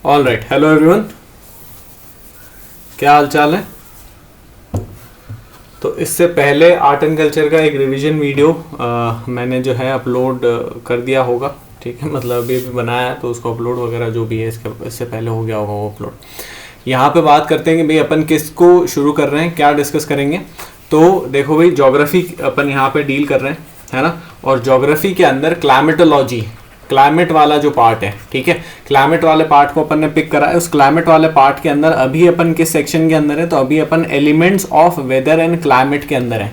All right, hello everyone, क्या हाल चाल है। तो इससे पहले आर्ट एंड कल्चर का एक रिवीजन वीडियो मैंने जो है अपलोड कर दिया होगा, ठीक है। मतलब अभी भी बनाया है तो उसको अपलोड वगैरह जो भी है इससे पहले हो गया होगा वो अपलोड। यहाँ पे बात करते हैं कि भाई अपन किसको शुरू कर रहे हैं, क्या डिस्कस करेंगे। तो देखो भाई, ज्योग्राफी अपन यहाँ पे डील कर रहे हैं, है ना। और ज्योग्राफी के अंदर क्लाइमेटोलॉजी, क्लाइमेट वाला जो पार्ट है, ठीक है, क्लाइमेट वाले पार्ट को अपन ने पिक करा है। उस क्लाइमेट वाले पार्ट के अंदर अभी अपन किस सेक्शन के अंदर है, तो अभी अपन elements of weather and climate के अंदर है,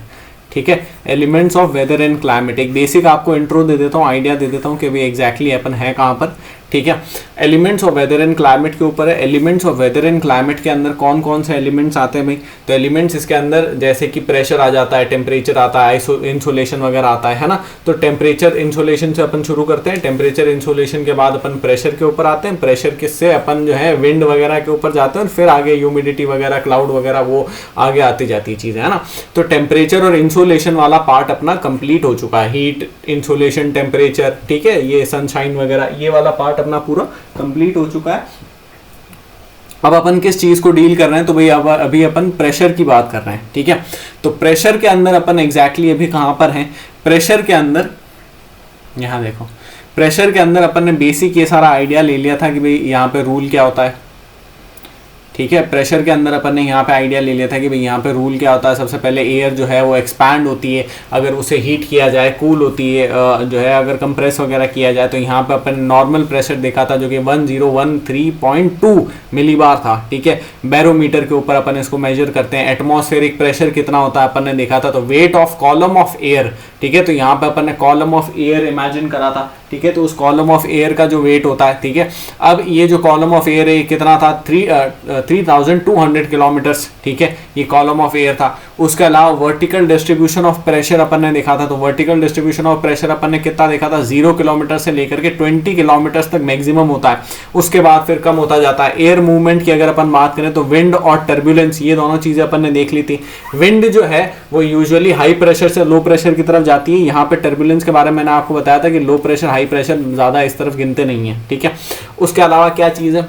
ठीक है। Elements of weather and climate, एक बेसिक आपको इंट्रो दे देता हूँ, आइडिया दे देता हूँ कि भाई एग्जैक्टली अपन है कहाँ पर, ठीक है। Elements of weather and climate के ऊपर है। Elements of weather and climate के अंदर कौन कौन से एलिमेंट्स आते हैं भाई, तो एलिमेंट्स इसके अंदर जैसे कि प्रेशर आ जाता है, टेम्परेचर आता है, इंसोलेशन वगैरह आता है ना। तो टेम्परेचर इंसोलेशन से अपन शुरू करते हैं। टेम्परेचर इंसोलेशन के बाद अपन प्रेशर के ऊपर आते हैं। प्रेशर किससे अपन जो है विंड वगैरह के ऊपर जाते हैं, और फिर आगे ह्यूमिडिटी वगैरह, क्लाउड वगैरह, वो आगे आती जाती चीज़ है ना। तो टेम्परेचर और इंसोलेशन वाला पार्ट अपना कंप्लीट हो चुका है। हीट, इंसोलेशन, टेम्परेचर, ठीक है, ये सनशाइन वगैरह, ये वाला पार्ट अपना पूरा कंप्लीट हो चुका है। अब अपन किस चीज को डील कर रहे हैं, तो भाई अब अभी अपन प्रेशर की बात कर रहे हैं, ठीक है। तो प्रेशर के अंदर अपन एग्जैक्टली अभी कहां पर हैं, प्रेशर के अंदर यहां देखो, प्रेशर के अंदर अपन ने बेसिक ये सारा आइडिया ले लिया था कि भाई यहाँ पे रूल क्या होता है, ठीक है। प्रेशर के अंदर अपन ने यहाँ पे आइडिया ले लिया था कि भाई यहाँ पे रूल क्या होता है। सबसे पहले एयर जो है वो एक्सपैंड होती है अगर उसे हीट किया जाए, कूल होती है जो है अगर कंप्रेस वगैरह किया जाए। तो यहाँ पे अपन नॉर्मल प्रेशर देखा था जो कि 1013.2 मिलीबार था, ठीक है। बैरोमीटर के ऊपर अपन इसको मेजर करते हैं। एटमॉस्फेरिक प्रेशर कितना होता है अपन ने देखा था, तो weight of column of air, ठीक है। तो यहाँ पे अपन ने कॉलम ऑफ एयर इमेजिन करा था, ठीक है। तो उस कॉलम ऑफ एयर का जो वेट होता है, ठीक है। अब ये जो कॉलम ऑफ एयर है कितना था, 3200 किलोमीटर्स, ठीक है, ये कॉलम ऑफ एयर था। उसके अलावा वर्टिकल डिस्ट्रीब्यूशन ऑफ प्रेशर अपन ने देखा था। तो वर्टिकल डिस्ट्रीब्यूशन ऑफ प्रेशर अपन ने कितना देखा था, 0 किलोमीटर से लेकर के 20 किलोमीटर तक मैक्सिमम होता है। उसके बाद फिर कम होता जाता है। एयर मूवमेंट की अगर अपन बात करें तो विंड और टर्बुलेंस, ये दोनों चीजें अपन ने देख ली थी। विंड जो है वो यूजुअली हाई प्रेशर से लो प्रेशर की तरफ जाती है। यहाँ पे टर्बुलेंस के बारे में मैंने आपको बताया था कि लो प्रेशर हाई प्रेशर ज्यादा इस तरफ गिनते नहीं है, ठीक है। उसके अलावा क्या चीज है,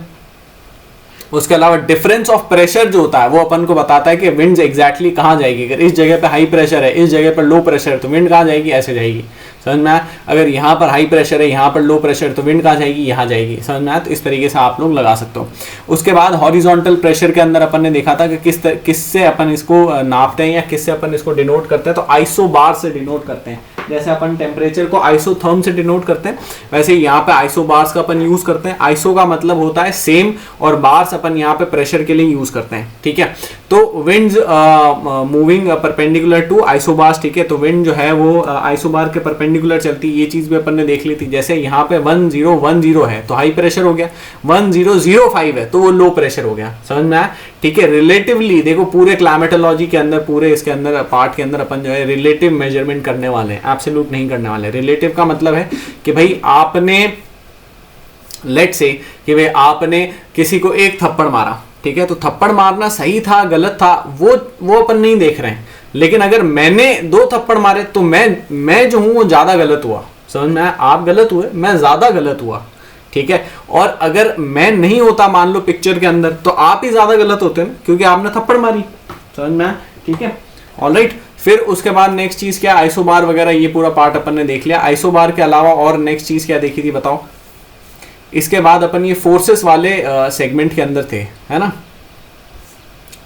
उसके अलावा डिफरेंस ऑफ प्रेशर जो होता है वो अपन को बताता है कि विंड एग्जैक्टली कहाँ जाएगी। अगर इस जगह पे हाई प्रेशर है, इस जगह पर लो प्रेशर है, तो विंड कहाँ जाएगी, ऐसे जाएगी, समझ में आया। अगर यहाँ पर हाई प्रेशर है, यहाँ पर लो प्रेशर, तो विंड कहाँ जाएगी, यहाँ जाएगी, समझ में आया। तो इस तरीके से आप लोग लगा सकते हो। उसके बाद हॉरिजॉन्टल प्रेशर के अंदर अपन ने देखा था कि किससे अपन इसको नापते हैं या किससे अपन इसको डिनोट करते हैं, तो आइसोबार से डिनोट करते हैं। जैसे अपन टेम्परेचर को आइसोथर्म से डिनोट करते हैं, वैसे यहाँ पे आइसोबार्स का अपन यूज करते हैं। आइसो का मतलब होता है सेम, और बार्स अपन यहाँ पे प्रेशर के लिए यूज करते हैं, ठीक है। तो winds moving perpendicular to isobars, ठीक है। तो विंड जो है वो आइसोबार के परपेंडिकुलर चलती है, ये चीज भी अपन ने देख ली थी। जैसे यहाँ पे 1010 है तो हाई प्रेशर हो गया, 1005 है तो वो लो प्रेशर हो गया, समझ में आया, ठीक है। रिलेटिवली देखो, पूरे क्लाइमेटोलॉजी के अंदर, पूरे इसके अंदर पार्ट के अंदर अपन जो है रिलेटिव मेजरमेंट करने वाले हैं, एब्सोल्यूट नहीं करने वाले। रिलेटिव का मतलब है कि भाई आपने, लेट्स से कि भाई आपने किसी को एक थप्पड़ मारा, ठीक है। तो थप्पड़ मारना सही था गलत था वो अपन नहीं देख रहे हैं। लेकिन अगर मैंने 2 थप्पड़ मारे तो मैं जो हूं वो ज्यादा गलत हुआ, समझ में आया। आप गलत हुए, मैं ज्यादा गलत हुआ, ठीक है। और अगर मैं नहीं होता मान लो पिक्चर के अंदर, तो आप ही ज्यादा गलत होते हैं क्योंकि आपने थप्पड़ मारी, समझ में आया, ठीक है। ऑलराइट, फिर उसके बाद नेक्स्ट चीज क्या, आइसोबार वगैरह, ये पूरा पार्ट अपन ने देख लिया। आइसोबार के अलावा और नेक्स्ट चीज क्या देखी थी बताओ। इसके बाद अपन ये फोर्सेस वाले सेगमेंट के अंदर थे, है ना।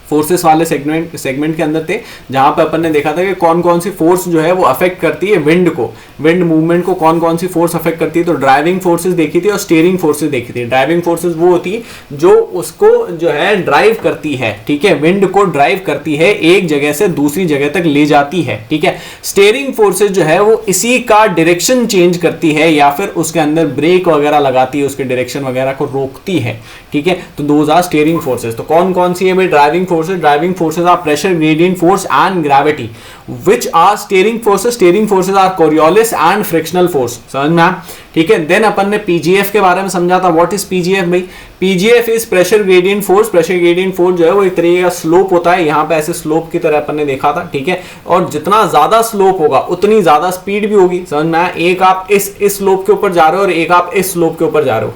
फोर्सेस वाले सेगमेंट के अंदर थे, जहां पे अपन ने देखा था कि कौन कौन सी फोर्स जो है वो अफेक्ट करती है विंड को, विंड मूवमेंट को कौन कौन सी फोर्स अफेक्ट करती है। तो ड्राइविंग फोर्सेस देखी थी और स्टीयरिंग फोर्सेस देखी थी। ड्राइविंग फोर्सेस वो होती है जो उसको जो है ड्राइव करती है, ठीक है, विंड को ड्राइव करती है, एक जगह से दूसरी जगह तक ले जाती है, ठीक है। स्टीयरिंग फोर्सेस जो है वो इसी का डायरेक्शन चेंज करती है या फिर उसके अंदर ब्रेक वगैरह लगाती है, उसके डायरेक्शन वगैरह को रोकती है, ठीक है। तो दोज आर स्टीयरिंग फोर्सेस। तो कौन कौन सी है भाई driving forces? Driving forces are pressure gradient force and gravity, which are steering forces. Steering forces are Coriolis and frictional force, समझ में आया, ठीक है। देन अपन ने पीजीएफ के बारे में समझा था। व्हाट इज पीजीएफ भाई? PGF is pressure gradient force. Pressure gradient force जो है वो एक तरीके का स्लोप होता है, यहाँ पे ऐसे स्लोप की तरह अपन ने देखा था, ठीक है। और जितना ज्यादा स्लोप होगा उतनी ज्यादा स्पीड भी होगी, समझ में आया। एक आप इस स्लोप के ऊपर जा रहे हो और एक आप इस स्लोप के ऊपर जा रहे हो,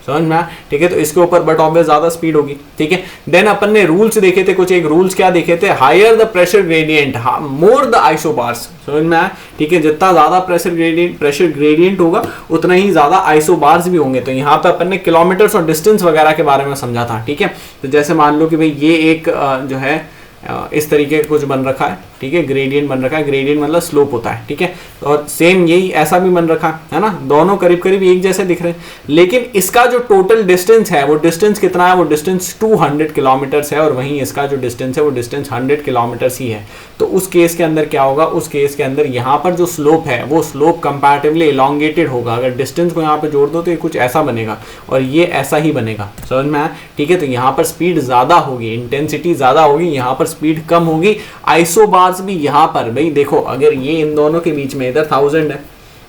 समझ में आया, ठीक है। तो इसके ऊपर बट ऑब्वियस ज्यादा स्पीड होगी, ठीक है। देन अपन ने रूल्स देखे थे कुछ, एक रूल्स क्या देखे थे, higher the pressure gradient more the isobars, समझ में आया, ठीक है। जितना ज्यादा प्रेशर ग्रेडियंट होगा उतना ही ज्यादा आइसोबार्स भी होंगे। तो यहाँ पे अपन ने किलोमीटर्स और डिस्टेंस वगैरह के बारे में समझा था, ठीक है। तो जैसे मान लो कि भाई ये एक जो है इस तरीके का कुछ बन रखा है, ठीक है, ग्रेडियंट बन रखा है, ग्रेडियंट मतलब स्लोप होता है, ठीक है। और सेम यही ऐसा भी बन रखा है ना, दोनों करीब करीब एक जैसे दिख रहे हैं, लेकिन इसका जो टोटल डिस्टेंस है वो डिस्टेंस कितना है, वो डिस्टेंस 200 किलोमीटर्स है, और वहीं इसका जो डिस्टेंस है वो डिस्टेंस 100 किलोमीटर्स ही है। तो उस केस के अंदर क्या होगा, उस केस के अंदर यहाँ पर जो स्लोप है वो स्लोप कंपैरेटिवली इलॉन्गेटेड होगा। अगर डिस्टेंस को यहाँ पे जोड़ दो तो ये कुछ ऐसा बनेगा और ये ऐसा ही बनेगा, समझ में आया, ठीक है। तो यहाँ पर स्पीड ज्यादा होगी, इंटेंसिटी ज्यादा होगी, यहाँ पर स्पीड कम होगी। आइसोबार्स भी यहाँ पर भाई देखो, अगर ये इन दोनों के बीच में इधर 1000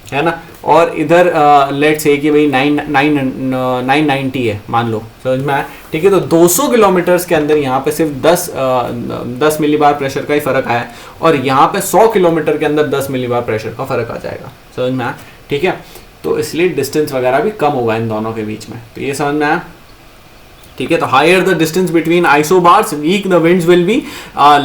है ना, और इधर लेट्स से कि भाई 990 है मान लो, समझ में आया, ठीक है। तो 200 किलोमीटर्स के अंदर यहाँ पे सिर्फ 10 मिलीबार प्रेशर का ही फर्क आया, और यहाँ पे 100 किलोमीटर के अंदर 10 मिलीबार प्रेशर का फर्क आ जाएगा, समझ में आया, ठीक है। तो इसलिए डिस्टेंस वगैरह भी कम होगा इन दोनों के बीच में। तो ये समझ में आया, ठीक है। तो higher the distance between isobars weak the winds will be,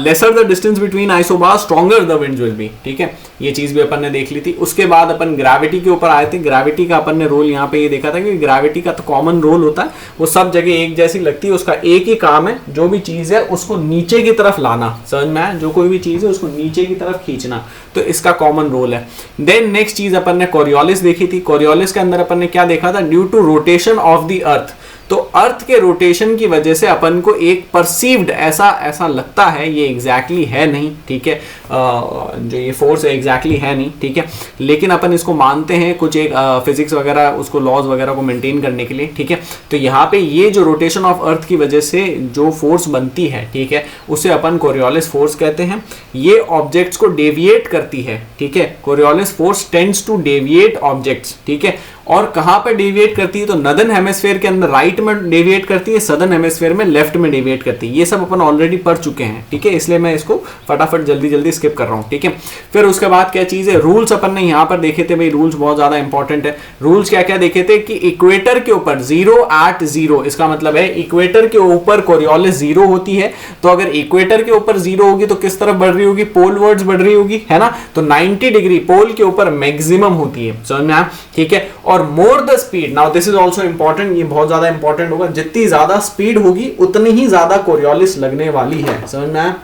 lesser the distance between isobars stronger the winds will be, ठीक है। ये चीज भी अपन ने देख ली थी। उसके बाद अपन ग्रेविटी के ऊपर आए थे। ग्रेविटी का अपन ने रोल यहाँ पे ये देखा था कि ग्रेविटी का तो कॉमन रोल होता है, वो सब जगह एक जैसी लगती है, उसका एक ही काम है, जो भी चीज है उसको नीचे की तरफ लाना, समझ में आया, जो कोई भी चीज है उसको नीचे की तरफ खींचना, तो इसका कॉमन रोल है। देन नेक्स्ट चीज अपन ने कोरियोलिस देखी थी। कोरियोलिस के अंदर अपन ने क्या देखा था, due to rotation of the earth, तो अर्थ के रोटेशन की वजह से अपन को एक परसीव्ड ऐसा लगता है, ये एग्जैक्टली है नहीं, ठीक है, जो ये फोर्स है एग्जैक्टली है नहीं, ठीक है, लेकिन अपन इसको मानते हैं कुछ एक फिजिक्स वगैरह उसको लॉज वगैरह को मेंटेन करने के लिए, ठीक है। तो यहाँ पे ये जो रोटेशन ऑफ अर्थ की वजह से जो फोर्स बनती है, ठीक है, उसे अपन कोरियोलिस फोर्स कहते हैं। ये ऑब्जेक्ट्स को डेविएट करती है, ठीक है। Coriolis force tends to deviate objects, ठीक है। और कहां पर डेविएट करती है, तो नदर्न हेमिस्फीयर के अंदर राइट में डेविएट करती है, सदर्न हेमिस्फीयर में लेफ्ट में डेविएट करती है। ये सब अपन ऑलरेडी पढ़ चुके हैं, ठीक है, इसलिए मैं इसको फटाफट जल्दी स्किप कर रहा हूं, ठीक है। फिर उसके बाद क्या चीज है, रूल्स अपन ने यहां पर देखे थे, भाई रूल्स बहुत ज्यादा इंपॉर्टेंट है। रूल्स क्या क्या देखे थे कि इक्वेटर के ऊपर 0 इसका मतलब है इक्वेटर के ऊपर कोरियोलिस 0 होती है। तो अगर इक्वेटर के ऊपर 0 होगी तो किस तरफ बढ़ रही होगी, पोल वर्ड्स बढ़ रही होगी, है ना। तो 90 डिग्री पोल के ऊपर मैक्सिमम होती है, समझ में आया, ठीक है। और more the speed, now this is also important, ये बहुत ज्यादा इंपॉर्टेंट होगा, जितनी ज्यादा स्पीड होगी उतनी ही ज्यादा कोरियोलिस लगने वाली है, समझ में आया।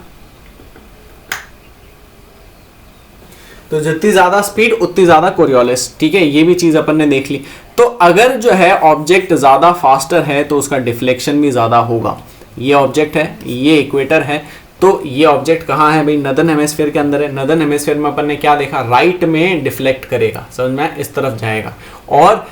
तो जितनी ज्यादा स्पीड उतनी ज्यादा कोरियोलिस, ठीक है, ये भी चीज अपन ने देख ली। तो अगर जो है ऑब्जेक्ट ज्यादा फास्टर है तो उसका डिफ्लेक्शन भी ज्यादा होगा। ये ऑब्जेक्ट है, ये इक्वेटर है, तो ये ऑब्जेक्ट कहाँ है भाई, नदर्न हेमिस्फीयर के अंदर है। नदर्न हेमिस्फीयर में अपन ने क्या देखा, राइट में डिफ्लेक्ट करेगा, समझ में, इस तरफ जाएगा। और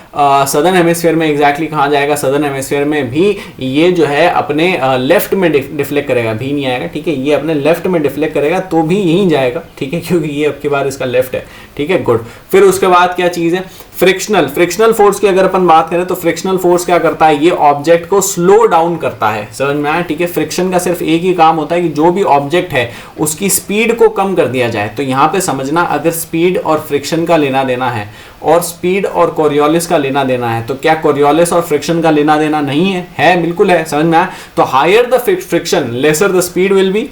सदर्न हेमिस्फीयर में एग्जैक्टली कहाँ जाएगा, सदर्न हेमिस्फीयर में भी ये जो है अपने लेफ्ट में डिफ्लेक्ट करेगा, भी नहीं आएगा, ठीक है, ये अपने लेफ्ट में डिफ्लेक्ट करेगा तो भी यहीं जाएगा, ठीक है, क्योंकि ये अब की बार इसका लेफ्ट है, ठीक है, गुड। फिर उसके बाद क्या चीज है, फ्रिक्शनल फोर्स की अगर अपन बात करें तो फ्रिक्शनल फोर्स क्या करता है, ये ऑब्जेक्ट को स्लो डाउन करता है, समझ में आया, ठीक है। फ्रिक्शन का सिर्फ एक ही काम होता है कि जो भी ऑब्जेक्ट है उसकी स्पीड को कम कर दिया जाए। तो यहाँ पे समझना, अगर स्पीड और फ्रिक्शन का लेना देना है और स्पीड और कोरियोलिस का लेना देना है, तो क्या कोरियोलिस और फ्रिक्शन का लेना देना नहीं है? है, बिल्कुल है, समझ में आया। तो higher the friction lesser the speed will be,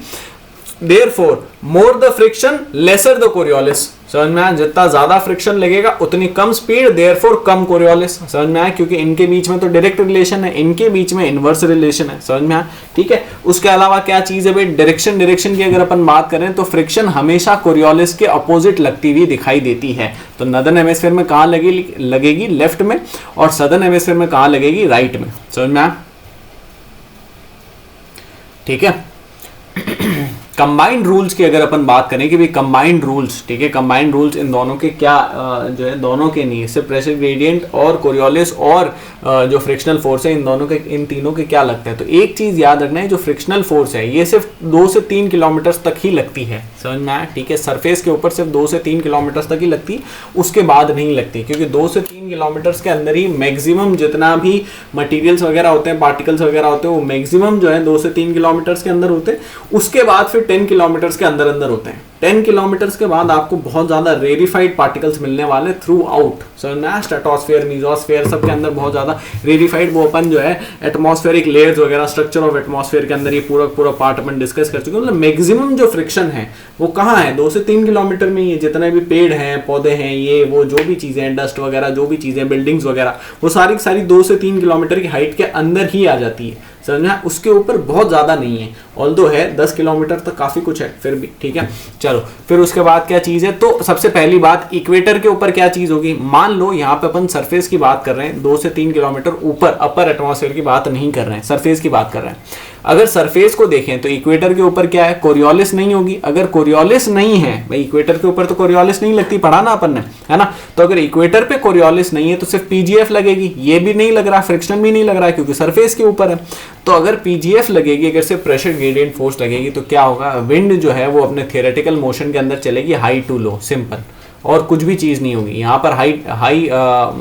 therefore more the friction lesser the Coriolis, समझ में आया। जितना ज्यादा फ्रिक्शन लगेगा उतनी कम स्पीड, देयरफॉर कम कोरियोलिस, समझ में आया, क्योंकि इनके बीच में तो डायरेक्ट रिलेशन है, इनके बीच में इनवर्स रिलेशन है, समझ में आया, ठीक है। उसके अलावा क्या चीज है भाई, डायरेक्शन की अगर अपन बात करें तो फ्रिक्शन हमेशा कोरियोलिस के अपोजिट लगती हुई दिखाई देती है। तो नदर्न हेमिस्फीयर में कहां लगेगी, लेफ्ट में, और सदर्न हेमिस्फीयर में कहां लगेगी, राइट में, समझ में आया, ठीक है। कंबाइंड रूल्स की अगर अपन बात करें कि भाई कंबाइंड रूल्स, ठीक है, कंबाइंड रूल्स इन दोनों के क्या जो है, दोनों के नहीं, सिर्फ प्रेशर ग्रेडियंट और कोरियोलिस और जो फ्रिक्शनल फोर्स है, इन दोनों के, इन तीनों के क्या लगता है। तो एक चीज याद रखना है, जो फ्रिक्शनल फोर्स है ये सिर्फ 2 से 3 किलोमीटर तक ही लगती है, समझ में आया, ठीक है। सरफेस के ऊपर सिर्फ 2 से 3 किलोमीटर तक ही लगती, उसके बाद नहीं लगती, क्योंकि 2 से 3 किलोमीटर के अंदर ही मैक्सिमम जितना भी मटीरियल्स वगैरह होते हैं, पार्टिकल्स वगैरह होते हैं, वो मैक्सिमम जो है 2 से 3 किलोमीटर के अंदर होते हैं। उसके बाद फिर 10 किलोमीटर के अंदर होते हैं, 10 किलोमीटर्स के बाद आपको बहुत ज़्यादा रेरिफाइड पार्टिकल्स मिलने वाले थ्रू आउट, स्ट्रेटोस्फेयर, मीजोस्फेयर, सबके अंदर बहुत ज़्यादा रेरिफाइड, वो अपन जो है एटमॉस्फेरिक लेयर्स वगैरह, स्ट्रक्चर ऑफ एटमॉस्फेयर के अंदर ये पूरा पार्ट अपन डिस्कस कर चुके हैं। मतलब मैक्सिमम जो फ्रिक्शन है वो कहाँ है, 2 से 3 किलोमीटर में। ये जितने भी पेड़ हैं, पौधे हैं, ये वो जो भी चीज़ें हैं, डस्ट वगैरह जो भी चीज़ें, बिल्डिंग्स वगैरह, वो सारी की सारी 2 से 3 किलोमीटर की हाइट के अंदर ही आ जाती है, समझना। उसके ऊपर बहुत ज़्यादा नहीं है, ऑल्दो है 10 किलोमीटर तक काफ़ी कुछ है फिर भी, ठीक है। चलो फिर उसके बाद क्या चीज़ है, तो सबसे पहली बात इक्वेटर के ऊपर क्या चीज़ होगी। मान लो यहाँ पे अपन सरफेस की बात कर रहे हैं, 2 से 3 किलोमीटर ऊपर, अपर एटमॉस्फेयर की बात नहीं कर रहे हैं, सरफेस की बात कर रहे हैं। अगर सरफेस को देखें तो इक्वेटर के ऊपर क्या है, कोरियोलिस नहीं होगी। अगर कोरियोलिस नहीं है भाई, इक्वेटर के ऊपर तो कोरियोलिस नहीं लगती, पढ़ा ना अपन ने, है ना। तो अगर इक्वेटर पे कोरियोलिस नहीं है तो सिर्फ पीजीएफ लगेगी, ये भी नहीं लग रहा, फ्रिक्शन भी नहीं लग रहा है क्योंकि सरफेस के ऊपर है। तो अगर पीजीएफ लगेगी, अगर सिर्फ प्रेशर ग्रेडियंट फोर्स लगेगी तो क्या होगा, विंड जो है वो अपने थियोरेटिकल मोशन के अंदर चलेगी हाई टू लो, सिंपल, और कुछ भी चीज़ नहीं होगी। यहाँ पर हाई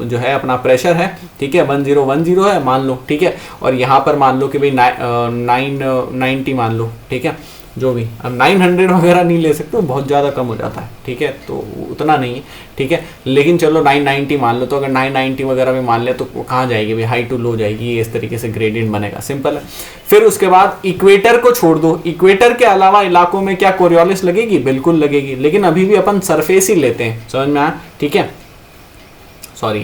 जो है अपना प्रेशर है, ठीक है, 1010 है मान लो, ठीक है, और यहाँ पर मान लो कि भाई 990 मान लो, ठीक है, जो भी। अब 900 वगैरह नहीं ले सकते, बहुत ज़्यादा कम हो जाता है, ठीक है, तो उतना नहीं है, ठीक है, लेकिन चलो 990 मान लो। तो अगर 990 वगैरह में मान ले तो वो कहाँ जाएगी भाई, हाई टू लो जाएगी, ये इस तरीके से ग्रेडियंट बनेगा, सिंपल है। फिर उसके बाद इक्वेटर को छोड़ दो, इक्वेटर के अलावा इलाकों में क्या कोरियोलिस लगेगी, बिल्कुल लगेगी, लेकिन अभी भी अपन सरफेस ही लेते हैं, समझ में आया, ठीक है। सॉरी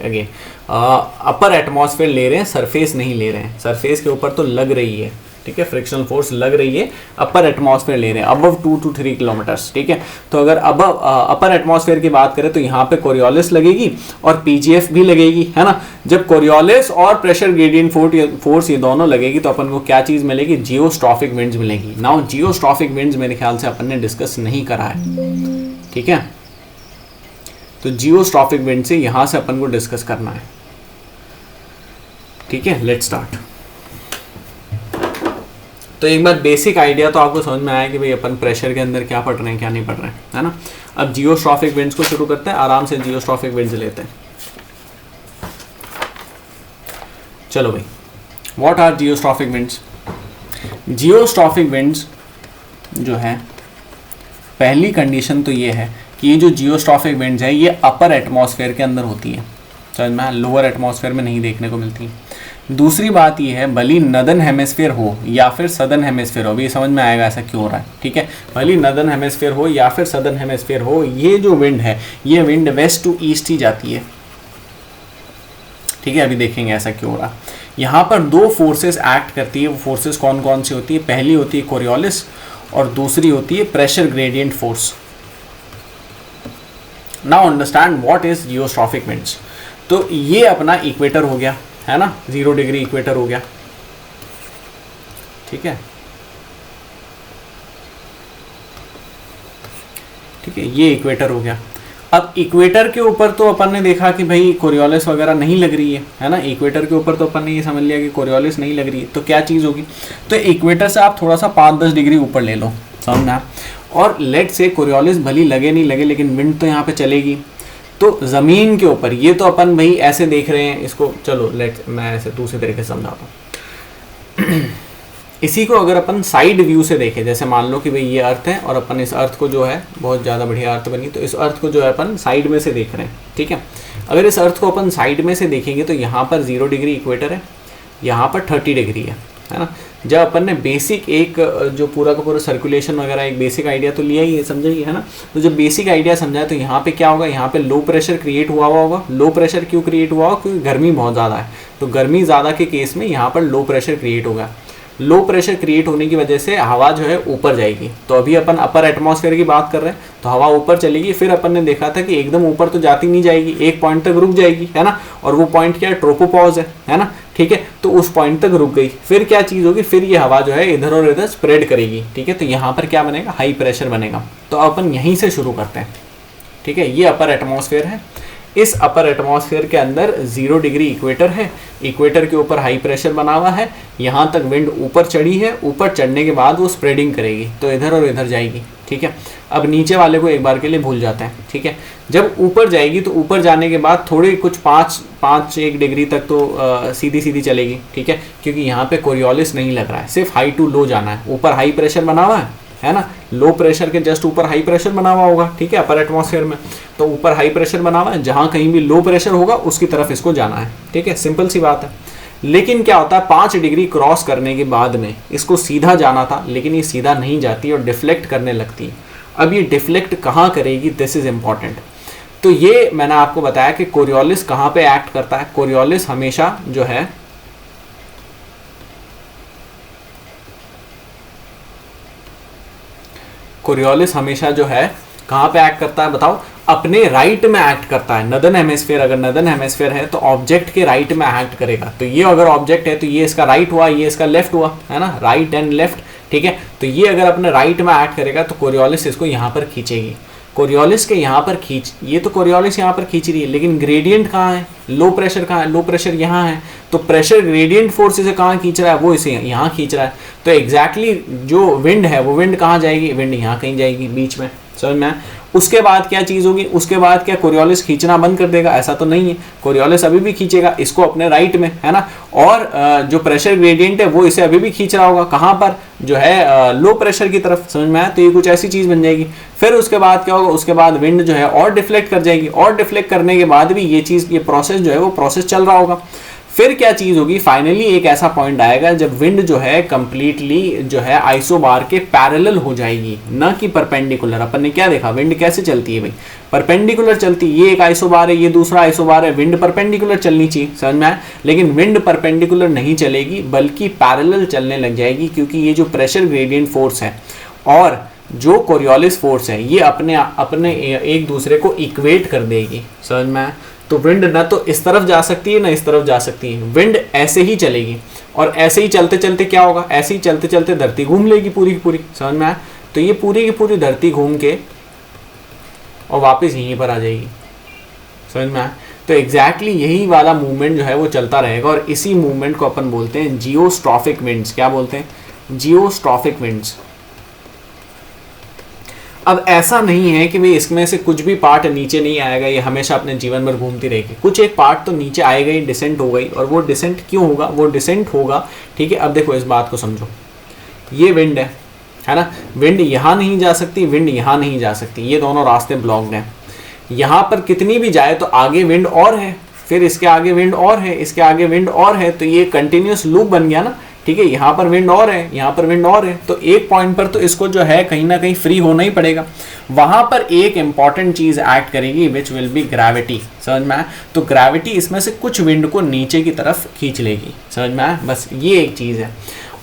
अगेन, अपर एटमॉस्फेयर ले रहे हैं, सरफेस नहीं ले रहे हैं। सरफेस के ऊपर तो लग रही है, ठीक है, फ्रिक्शनल फोर्स लग रही है, अपर एटमॉस्फेयर ले रहे हैं, अबव 2 to 3 किलोमीटर्स, ठीक है। तो अगर अबव अपर एटमॉस्फेयर की बात करें तो यहाँ पे कोरियोलिस लगेगी और पीजीएफ भी लगेगी, है ना। जब कोरियोलिस और प्रेशर ग्रेडियंट फोर्स ये दोनों लगेगी तो अपन को क्या चीज़ मिलेगी, जियोस्ट्रॉफिक विंड्स मिलेगी। नाउ जियोस्ट्रॉफिक विंड्स मेरे ख्याल से अपन ने डिस्कस नहीं करा है, ठीक है। तो जियोस्ट्रॉफिक विंड से यहाँ से अपन को डिस्कस करना है, ठीक है। Let's start. तो एक बार बेसिक आइडिया तो आपको समझ में आया कि भाई अपन प्रेशर के अंदर क्या पढ़ रहे हैं, क्या नहीं पढ़ रहे हैं, है ना। अब जियोस्ट्रॉफिक विंड्स को शुरू करते हैं, आराम से जियोस्ट्रॉफिक विंड्स लेते हैं। चलो भाई, what are geostrophic winds. Geostrophic winds जो है, पहली कंडीशन तो ये है कि ये जो जियोस्ट्रॉफिक विंड्स है ये अपर एटमॉस्फेयर के अंदर होती है, समझ में, लोअर एटमॉस्फेयर में नहीं देखने को मिलती। दूसरी बात ये है, भली नदर्न हेमिस्फीयर हो या फिर सदर्न हेमिस्फीयर हो, अभी समझ में आएगा ऐसा क्यों हो रहा है, ठीक है। भली नदर्न हेमिस्फीयर हो या फिर सदर्न हेमिस्फीयर हो, ये जो विंड है ये विंड वेस्ट टू ईस्ट ही जाती है, ठीक है। अभी देखेंगे ऐसा क्यों हो रहा। यहाँ पर 2 फोर्सेस एक्ट करती है, वो फोर्सेस कौन कौन सी होती है, पहली होती है कोरियोलिस और दूसरी होती है pressure gradient force. Now understand what is geostrophic winds. तो ये अपना इक्वेटर हो गया, है ना, 0 डिग्री इक्वेटर हो गया, ठीक है, ठीक है, ये इक्वेटर हो गया। अब इक्वेटर के ऊपर तो अपन ने देखा कि भाई कोरियोलिस वगैरह नहीं लग रही है ना। इक्वेटर के ऊपर तो अपन ने ये समझ लिया कि कोरियोलिस नहीं लग रही है, तो क्या चीज़ होगी, तो इक्वेटर से आप थोड़ा सा 5-10 डिग्री ऊपर ले लो, समझना। और लेट से कोरियोलिस भली लगे नहीं लगे, लेकिन विंड तो यहाँ पे चलेगी। तो ज़मीन के ऊपर ये तो अपन भाई ऐसे देख रहे हैं इसको, चलो मैं ऐसे दूसरे तरीके से समझाता हूँ। इसी को अगर अपन साइड व्यू से देखें, जैसे मान लो कि भाई ये अर्थ है और अपन इस अर्थ को जो है, बहुत ज़्यादा बढ़िया अर्थ बनी, तो इस अर्थ को जो है अपन साइड में से देख रहे हैं, ठीक है। अगर इस अर्थ को अपन साइड में से देखेंगे तो यहाँ पर 0 डिग्री इक्वेटर है, यहाँ पर 30 डिग्री है ना। जब अपन ने बेसिक एक जो पूरा का पूरा सर्कुलेशन वगैरह एक बेसिक आइडिया तो लिया ही है, समझे ही है ना। तो जब बेसिक आइडिया समझा तो यहाँ पे क्या होगा, यहाँ पे लो प्रेशर क्रिएट हुआ होगा। लो प्रेशर क्यों क्रिएट हुआ होगा, क्योंकि गर्मी बहुत ज़्यादा है, तो गर्मी ज़्यादा के केस में यहाँ पर लो प्रेशर क्रिएट होगा। लो प्रेशर क्रिएट होने की वजह से हवा जो है ऊपर जाएगी। तो अभी अपन अपर एटमॉस्फेयर की बात कर रहे हैं, तो हवा ऊपर चलेगी। फिर अपन ने देखा था कि एकदम ऊपर तो जाती नहीं जाएगी, एक पॉइंट तक रुक जाएगी, है ना। और वो पॉइंट क्या है, ट्रोपोपॉज है ना, ठीक है। तो उस पॉइंट तक रुक गई, फिर क्या चीज़ होगी, फिर ये हवा जो है इधर और इधर स्प्रेड करेगी, ठीक है। तो यहाँ पर क्या बनेगा, हाई प्रेशर बनेगा। तो अपन यहीं से शुरू करते हैं, ठीक है। ये अपर एटमॉस्फेयर है। इस अपर एटमॉस्फेयर के अंदर 0 डिग्री इक्वेटर है, इक्वेटर के ऊपर हाई प्रेशर बना हुआ है, यहाँ तक विंड ऊपर चढ़ी है। ऊपर चढ़ने के बाद वो स्प्रेडिंग करेगी, तो इधर और इधर जाएगी, ठीक है। अब नीचे वाले को एक बार के लिए भूल जाते हैं, ठीक है। जब ऊपर जाएगी तो ऊपर जाने के बाद थोड़ी कुछ 5-1 डिग्री तक तो सीधी सीधी चलेगी, ठीक है, क्योंकि यहाँ पे कोरियोलिस नहीं लग रहा है, सिर्फ हाई टू लो जाना है। ऊपर हाई प्रेशर बना हुआ है, है ना। लो प्रेशर के जस्ट ऊपर हाई प्रेशर बना हुआ होगा, ठीक है, अपर एटमॉस्फेयर में। तो ऊपर हाई प्रेशर बना हुआ है, जहां कहीं भी लो प्रेशर होगा उसकी तरफ इसको जाना है, ठीक है, सिंपल सी बात है। लेकिन क्या होता है, 5 डिग्री क्रॉस करने के बाद में इसको सीधा जाना था, लेकिन ये सीधा नहीं जाती और डिफ्लेक्ट करने लगती है। अब ये डिफ्लेक्ट कहाँ करेगी, दिस इज इंपॉर्टेंट। तो ये मैंने आपको बताया कि कोरियोलिस कहाँ पे एक्ट करता है। कोरियोलिस हमेशा जो है कहाँ पे एक्ट करता है बताओ, अपने राइट में एक्ट करता है। नदर्न हेमिस्फीयर, अगर नदर्न हेमिस्फीयर है तो ऑब्जेक्ट के राइट में एक्ट करेगा। तो ये अगर ऑब्जेक्ट है तो ये इसका राइट हुआ, ये इसका लेफ्ट हुआ, है ना, राइट एंड लेफ्ट, ठीक है। तो ये अगर अपने राइट में एक्ट करेगा तो कोरियोलिस इसको यहाँ पर खींचेगी। कोरियोलिस के यहाँ पर ये तो कोरियोलिस यहाँ पर खींच रही है, लेकिन ग्रेडियंट कहाँ है, लो प्रेशर कहाँ है, लो प्रेशर यहाँ है। तो प्रेशर ग्रेडियंट फोर्स इसे कहाँ खींच रहा है, वो इसे यहाँ खींच रहा है। तो एग्जैक्टली जो विंड है वो विंड कहाँ जाएगी, विंड यहाँ कहीं जाएगी बीच में, समझ में। उसके बाद क्या चीज़ होगी, उसके बाद क्या कोरियोलिस खींचना बंद कर देगा, ऐसा तो नहीं है। कोरियोलिस अभी भी खींचेगा इसको अपने राइट में, है ना। और जो प्रेशर ग्रेडियंट है वो इसे अभी भी खींच रहा होगा, कहाँ पर, जो है लो प्रेशर की तरफ, समझ में आया। तो ये कुछ ऐसी चीज़ बन जाएगी। फिर उसके बाद क्या होगा, उसके बाद विंड जो है और डिफ्लेक्ट कर जाएगी, और डिफ्लेक्ट करने के बाद भी ये चीज़, ये प्रोसेस जो है वो प्रोसेस चल रहा होगा। फिर क्या चीज़ होगी, फाइनली एक ऐसा पॉइंट आएगा जब विंड जो है कंप्लीटली जो है आइसोबार के पैरेलल हो जाएगी, ना कि परपेंडिकुलर। अपन ने क्या देखा, विंड कैसे चलती है भाई, परपेंडिकुलर चलती है। ये एक आइसोबार है, ये दूसरा आइसोबार है, विंड परपेंडिकुलर चलनी चाहिए, समझ में आया। लेकिन विंड परपेंडिकुलर नहीं चलेगी बल्कि पैरेलल चलने लग जाएगी, क्योंकि ये जो प्रेशर ग्रेडियंट फोर्स है और जो कोरियोलिस फोर्स है ये अपने एक दूसरे को इक्वेट कर देगी, समझ में आया। तो विंड ना तो इस तरफ जा सकती है ना इस तरफ जा सकती है, विंड ऐसे ही चलेगी। और ऐसे ही चलते चलते क्या होगा, ऐसे ही चलते चलते धरती घूम लेगी पूरी की पूरी, समझ में आया। तो ये पूरी की पूरी धरती घूम के और वापस यहीं पर आ जाएगी, समझ में आया। तो एग्जैक्टली यही वाला मूवमेंट जो है वो चलता रहेगा, और इसी मूवमेंट को अपन बोलते हैं जियोस्ट्रॉफिक विंड्स। क्या बोलते हैं, जियोस्ट्रॉफिक विंड्स। अब ऐसा नहीं है कि भाई इसमें से कुछ भी पार्ट नीचे नहीं आएगा, ये हमेशा अपने जीवन भर घूमती रहेगी। कुछ एक पार्ट तो नीचे आएगा ही, डिसेंट हो गई। और वो डिसेंट क्यों होगा, वो डिसेंट होगा, ठीक है। अब देखो इस बात को समझो, ये विंड है ना, विंड यहाँ नहीं जा सकती, विंड यहाँ नहीं जा सकती, ये दोनों रास्ते ब्लॉक्ड हैं। यहाँ पर कितनी भी जाए तो आगे विंड और है, फिर इसके आगे विंड और है, इसके आगे विंड और है, तो ये कंटिन्यूस लूप बन गया ना, ठीक है। यहाँ पर विंड और है, यहाँ पर विंड और है, तो एक पॉइंट पर तो इसको जो है कहीं ना कहीं फ्री होना ही पड़ेगा। वहां पर एक इंपॉर्टेंट चीज एक्ट करेगी विच विल बी ग्रेविटी, समझ में आया। तो ग्रेविटी इसमें से कुछ विंड को नीचे की तरफ खींच लेगी, समझ में आया। बस ये एक चीज है,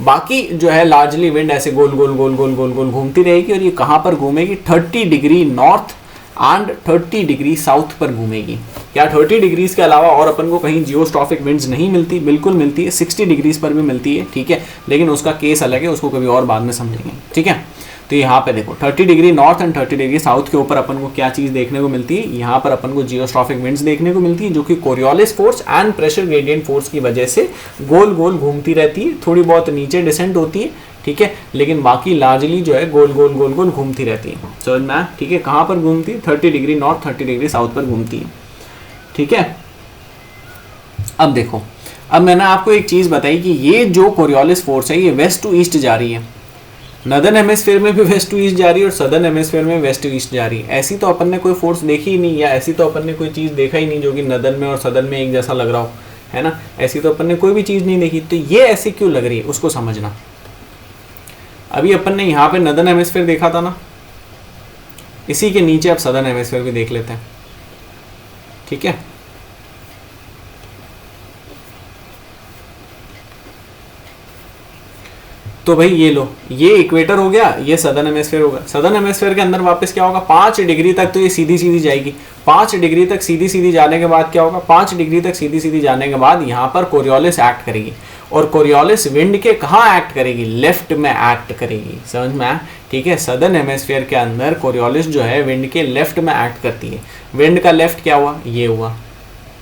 बाकी जो है लार्जली विंड ऐसे गोल गोल गोल गोल गोल गोल घूमती रहेगी। और ये कहाँ पर घूमेगी, 30 degree north and 30 degree south पर घूमेगी। क्या 30 डिग्रीज के अलावा और अपन को कहीं जियोस्ट्रॉफिक विंड्स नहीं मिलती? बिल्कुल मिलती है, 60 डिग्रीज पर भी मिलती है, ठीक है। लेकिन उसका केस अलग है, उसको कभी और बाद में समझेंगे, ठीक है। तो यहाँ पे देखो 30 degree north and 30 degree south के ऊपर अपन को क्या चीज़ देखने को मिलती है, यहाँ पर अपन को जियोस्ट्रॉफिक विंड्स देखने को मिलती है, जो कि Coriolis force and pressure gradient force की वजह से गोल गोल घूमती रहती है। थोड़ी बहुत नीचे डिसेंट होती है, ठीक है, लेकिन बाकी लार्जली जो है गोल गोल गोल गोल घूमती रहती है, समझ में, ठीक है। कहाँ पर घूमती है, 30 डिग्री नॉर्थ 30 डिग्री साउथ पर घूमती है, ठीक है। अब देखो, अब मैंने आपको एक चीज़ बताई कि ये जो कोरियोलिस फोर्स है ये वेस्ट टू ईस्ट जा रही है। नदर्न हेमिस्फीयर में भी वेस्ट टू ईस्ट जा रही है और सदर्न हेमिस्फीयर में वेस्ट टू ईस्ट जा रही है। ऐसी तो अपन ने कोई फोर्स देखी ही नहीं, या ऐसी तो अपन ने कोई चीज़ देखा ही नहीं जो कि नदर्न में और सदर्न में एक जैसा लग रहा हो, है ना। ऐसी तो अपन ने कोई भी चीज़ नहीं देखी। तो ये ऐसी क्यों लग रही है उसको समझना। अभी अपन ने यहाँ पे नदर्न हेमिस्फीयर देखा था ना, इसी के नीचे अब सदर्न हेमिस्फीयर भी देख लेते हैं, ठीक है। तो भाई ये लो, ये इक्वेटर हो गया, ये सदर्न हेमिस्फीयर होगा। सदर्न हेमिस्फीयर के अंदर वापस क्या होगा, 5 डिग्री तक तो ये सीधी सीधी जाएगी। 5 डिग्री तक सीधी सीधी जाने के बाद क्या होगा, 5 डिग्री तक सीधी सीधी जाने के बाद यहाँ पर कोरियोलिस एक्ट करेगी। और कोरियोलिस विंड के कहाँ एक्ट करेगी, लेफ्ट में एक्ट करेगी, समझ में आया, ठीक है। सदर्न हेमिस्फीयर के अंदर कोरियोलिस जो है विंड के लेफ्ट में एक्ट करती है। विंड का लेफ्ट क्या हुआ, ये हुआ।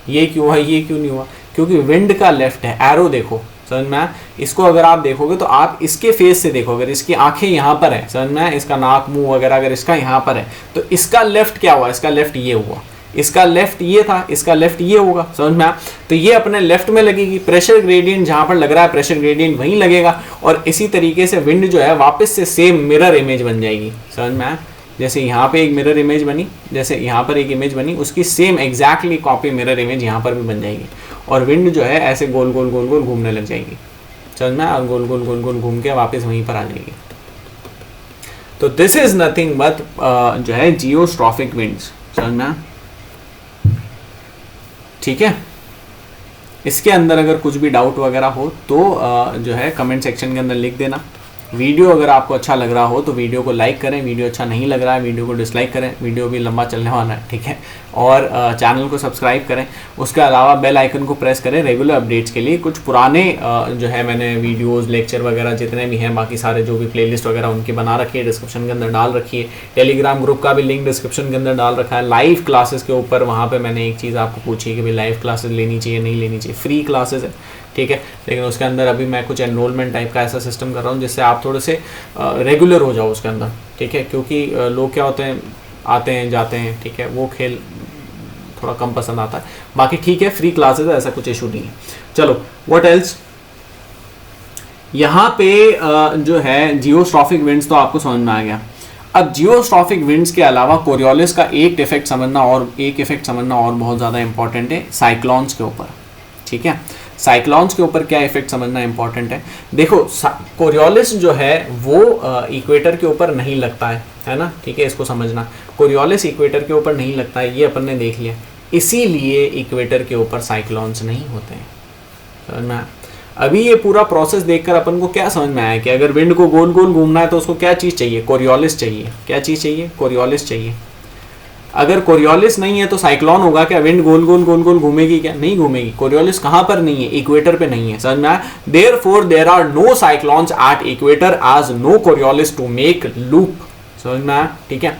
ये क्यों हुआ, ये क्यों नहीं हुआ, क्योंकि विंड का लेफ्ट है। एरो देखो, समझ में आया। इसको अगर आप देखोगे तो आप इसके फेस से देखोगे, अगर इसकी आंखें यहाँ पर है, समझ में आया, इसका नाक मुंह वगैरह अगर इसका यहाँ पर है तो इसका लेफ्ट क्या हुआ, इसका लेफ्ट ये हुआ। इसका लेफ्ट ये था, इसका लेफ्ट ये होगा, समझ में आया। तो ये अपने लेफ्ट में लगेगी, प्रेशर ग्रेडियंट जहां पर लग रहा है प्रेशर ग्रेडियंट वहीं लगेगा, और इसी तरीके से विंड जो है वापस से सेम मिरर इमेज बन जाएगी, समझ में आया। जैसे यहाँ पे एक मिरर इमेज बनी, जैसे यहाँ पर एक इमेज बनी, उसकी same exactly copy mirror image यहाँ पर भी बन जाएगी, और विंड जो है ऐसे गोल गोल गोल गोल घूमने लग जाएगी, समझ में, और गोल गोल गोल गोल घूम के वापस वहीं पर आ जाएगी। तो दिस इज नथिंग बट जो है जियोस्ट्रॉफिक विंड्स, समझ में, ठीक है। इसके अंदर अगर कुछ भी डाउट वगैरह हो तो जो है कमेंट सेक्शन के अंदर लिख देना। वीडियो अगर आपको अच्छा लग रहा हो तो वीडियो को लाइक करें, वीडियो अच्छा नहीं लग रहा है वीडियो को डिसलाइक करें, वीडियो भी लंबा चलने वाला है, ठीक है। और चैनल को सब्सक्राइब करें, उसके अलावा बेल आइकन को प्रेस करें रेगुलर अपडेट्स के लिए। कुछ पुराने जो है मैंने वीडियोस लेक्चर वगैरह जितने भी हैं, बाकी सारे जो भी प्लेलिस्ट वगैरह उनकी बना रखी है, डिस्क्रिप्शन के अंदर डाल रखी है। टेलीग्राम ग्रुप का भी लिंक डिस्क्रिप्शन के अंदर डाल रखा है। लाइव क्लासेस के ऊपर वहाँ पर मैंने एक चीज़ आपको पूछी कि भाई लाइव क्लासेस लेनी चाहिए नहीं लेनी चाहिए, फ्री क्लासेस है, ठीक है, लेकिन उसके अंदर अभी मैं कुछ एनरोलमेंट टाइप का ऐसा सिस्टम कर रहा हूँ जिससे आप थोड़े से रेगुलर हो जाओ उसके अंदर, ठीक है, क्योंकि लोग क्या होते हैं आते हैं जाते हैं, ठीक है, वो खेल थोड़ा कम पसंद आता है। बाकी ठीक है, फ्री क्लासेस है, ऐसा कुछ इशू नहीं है। चलो व्हाट एल्स, यहाँ पे जो है जियोस्ट्रॉफिक विंड्स तो आपको समझ में आ गया। अब जियोस्ट्रॉफिक विंड्स के अलावा कोरियोलिस का एक इफेक्ट समझना और बहुत ज़्यादा इंपॉर्टेंट है साइक्लोन्स के ऊपर, ठीक है। साइक्लोन्स के ऊपर क्या इफेक्ट समझना इंपॉर्टेंट है। देखो कोरियोलिस जो है वो इक्वेटर के ऊपर नहीं लगता है ना, ठीक है, इसको समझना। कोरियोलिस इक्वेटर के ऊपर नहीं लगता है, ये अपन ने देख लिया, इसीलिए इक्वेटर के ऊपर साइक्लोन्स नहीं होते हैं, समझ में। अभी ये पूरा प्रोसेस देखकर अपन को क्या समझ में आया कि अगर विंड को गोल गोल घूमना है तो उसको क्या चीज़ चाहिए, कोरियोलिस चाहिए। क्या चीज़ चाहिए, कोरियोलिस चाहिए। अगर कोरियोलिस नहीं है तो साइक्लोन होगा क्या, विंड गोल गोल गोल गोल घूमेगी क्या, नहीं घूमेगी। कोरियोलिस कहाँ पर नहीं है, इक्वेटर पे नहीं है, समझ में आया। Therefore there are no cyclones at equator as no Coriolis to make loop, समझ में आया, ठीक है।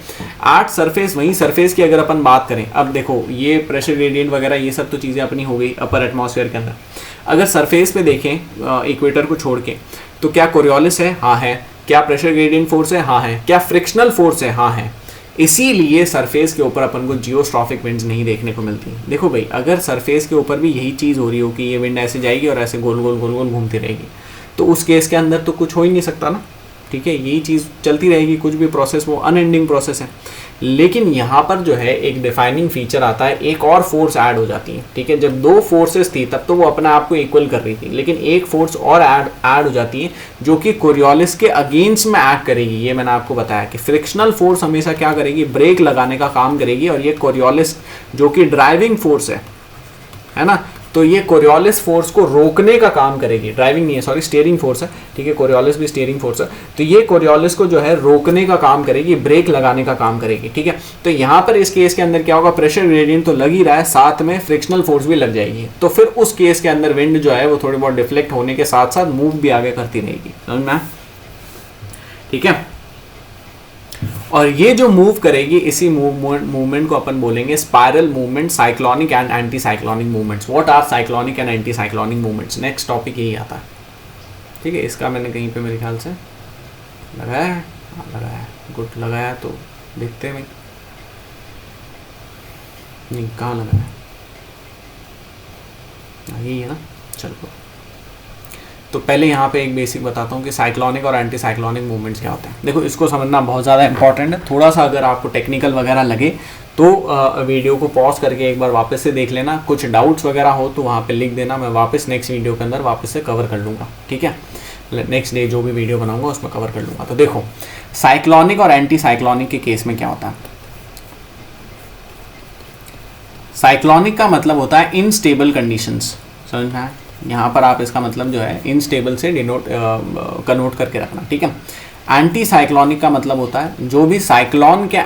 एट सरफेस, वहीं सरफेस की अगर अपन बात करें, अब देखो ये प्रेशर ग्रेडियंट वगैरह ये सब तो चीज़ें अपनी हो गई अपर एटमॉस्फेयर के अंदर। अगर सरफेस पे देखें इक्वेटर को छोड़ के, तो क्या कोरियोलिस है, हाँ है। क्या प्रेशर ग्रेडियंट फोर्स है, हाँ है। क्या फ्रिक्शनल फोर्स है, हाँ है। इसीलिए सरफेस के ऊपर अपन को जियोस्ट्रॉफिक विंड्स नहीं देखने को मिलती। देखो भाई, अगर सरफेस के ऊपर भी यही चीज़ हो रही हो कि ये विंड ऐसे जाएगी और ऐसे गोल गोल गोल गोल घूमती रहेगी, तो उस केस के अंदर तो कुछ हो ही नहीं सकता ना, ठीक है, यही चीज़ चलती रहेगी, कुछ भी प्रोसेस वो अनएंडिंग प्रोसेस है। लेकिन यहाँ पर जो है एक डिफाइनिंग फीचर आता है, एक और फोर्स ऐड हो जाती है, ठीक है। जब दो फोर्सेस थी तब तो वो अपने आप को इक्वल कर रही थी, लेकिन एक फोर्स और ऐड हो जाती है जो कि कोरियोलिस के अगेंस्ट में एक्ट करेगी। ये मैंने आपको बताया कि फ्रिक्शनल फोर्स हमेशा क्या करेगी, ब्रेक लगाने का काम करेगी, और ये कोरियोलिस जो कि ड्राइविंग फोर्स है ना, तो ये कोरियोलिस फोर्स को रोकने का काम करेगी। ड्राइविंग नहीं है, सॉरी, स्टीयरिंग फोर्स है, ठीक है, कोरियोलिस भी स्टीयरिंग फोर्स है। तो ये कोरियोलिस को जो है रोकने का काम करेगी, ब्रेक लगाने का काम करेगी, ठीक है। तो यहाँ पर इस केस के अंदर क्या होगा, प्रेशर ग्रेडियंट तो लग ही रहा है, साथ में फ्रिक्शनल फोर्स भी लग जाएगी। तो फिर उस केस के अंदर विंड जो है वो थोड़ी बहुत डिफ्लेक्ट होने के साथ साथ मूव भी आगे करती रहेगी, समझ में, ठीक है। और ये जो मूव करेगी, इसी मूवमेंट को अपन बोलेंगे spiral movement, cyclonic and anti cyclonic movements. What are cyclonic and anti cyclonic movements, next topic यही आता है, ठीक है। इसका मैंने कहीं पे मेरे ख्याल से लगाया है, लगाया है, गुड लगाया, तो देखते हैं नहीं कहाँ लगाया है, यही है ना, चलो। तो पहले यहाँ पे एक बेसिक बताता हूँ कि साइक्लोनिक और एंटी साइक्लोनिक मूवमेंट्स क्या होते हैं। देखो इसको समझना बहुत ज़्यादा इंपॉर्टेंट है। थोड़ा सा अगर आपको टेक्निकल वगैरह लगे तो वीडियो को पॉज करके एक बार वापस से देख लेना। कुछ डाउट्स वगैरह हो तो वहाँ पे लिख देना, मैं वापस नेक्स्ट वीडियो के अंदर वापस से कवर कर लूँगा, ठीक है। नेक्स्ट डे जो भी वीडियो बनाऊँगा उसमें कवर कर लूँगा। तो देखो साइक्लोनिक और एंटी साइक्लोनिक के केस में क्या होता है। साइक्लोनिक का मतलब होता है इनस्टेबल कंडीशंस, समझ में आया। यहाँ पर आप इसका मतलब जो है इनस्टेबल से कनोट करके रखना, ठीक है। एंटी साइक्लोनिक का मतलब होता है जो भी साइक्लोन के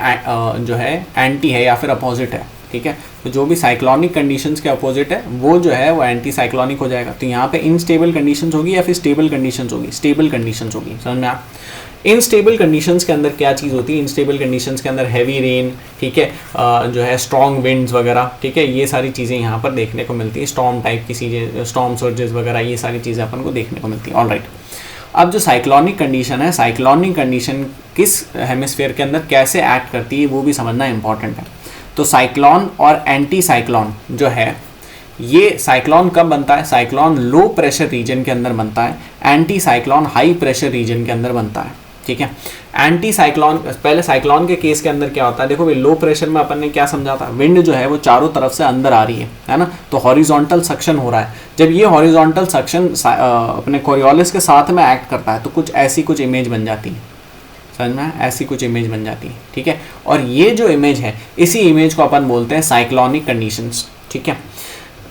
जो है एंटी है या फिर अपोजिट है, ठीक है। तो जो भी साइक्लोनिक कंडीशंस के अपोजिट है वो जो है वो एंटी साइक्लोनिक हो जाएगा। तो यहाँ पे इनस्टेबल कंडीशंस होगी या फिर स्टेबल कंडीशंस होगी, स्टेबल कंडीशंस होगी, समझ में आप। इनस्टेबल कंडीशंस के अंदर क्या चीज़ होती है, इनस्टेबल कंडीशंस के अंदर हैवी रेन, ठीक है, जो है स्ट्रॉन्ग विंड्स वगैरह, ठीक है, ये सारी चीज़ें यहाँ पर देखने को मिलती है। स्टॉर्म टाइप की चीज़ें, स्टॉर्म सर्जेस वगैरह, ये सारी चीज़ें अपन को देखने को मिलती है। ऑलराइट, अब जो साइक्लोनिक कंडीशन है, साइक्लोनिक कंडीशन किस हेमिस्फीयर के अंदर कैसे एक्ट करती है वो भी समझना इंपॉर्टेंट है। तो साइक्लोन और एंटी साइक्लोन जो है, ये साइक्लोन कब बनता है? साइक्लोन लो प्रेशर रीजन के अंदर बनता है, anti cyclone high pressure region के अंदर बनता है। ठीक है, एंटी साइक्लोन, पहले साइक्लोन के केस के अंदर क्या होता है, देखो भाई लो प्रेशर में अपन ने क्या समझा था, विंड जो है वो चारों तरफ से अंदर आ रही है ना, तो हॉरिजॉन्टल सक्शन हो रहा है। जब ये हॉरिजॉन्टल सक्शन अपने कोरियोलिस के साथ में एक्ट करता है तो कुछ ऐसी कुछ इमेज बन जाती है, समझ में, ऐसी कुछ इमेज बन जाती है। ठीक है, और ये जो इमेज है, इसी इमेज को अपन बोलते हैं साइक्लोनिक कंडीशंस। ठीक है,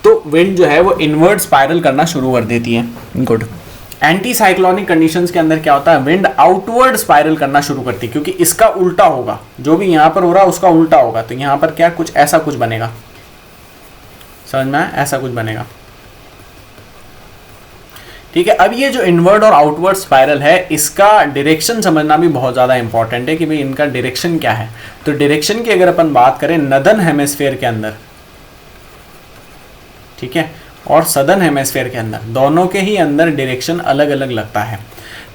तो विंड जो है वो इनवर्ड स्पाइरल करना शुरू कर देती है। गुड। एंटी साइक्लोनिक कंडीशंस के अंदर क्या होता है, विंड आउटवर्ड स्पाइरल करना शुरू करती है, क्योंकि इसका उल्टा होगा, जो भी यहाँ पर हो रहा है उसका उल्टा होगा, तो यहाँ पर क्या कुछ ऐसा कुछ बनेगा, समझ में, ऐसा कुछ बनेगा। ठीक है, अब ये जो इनवर्ड और आउटवर्ड स्पाइरल है, इसका डायरेक्शन समझना भी बहुत ज़्यादा इंपॉर्टेंट है कि भाई इनका डायरेक्शन क्या है। तो डायरेक्शन की अगर अपन बात करें नदर्न हेमिस्फीयर के अंदर, ठीक है, और सदर्न हेमिस्फीयर के अंदर, दोनों के ही अंदर डायरेक्शन अलग अलग लगता है।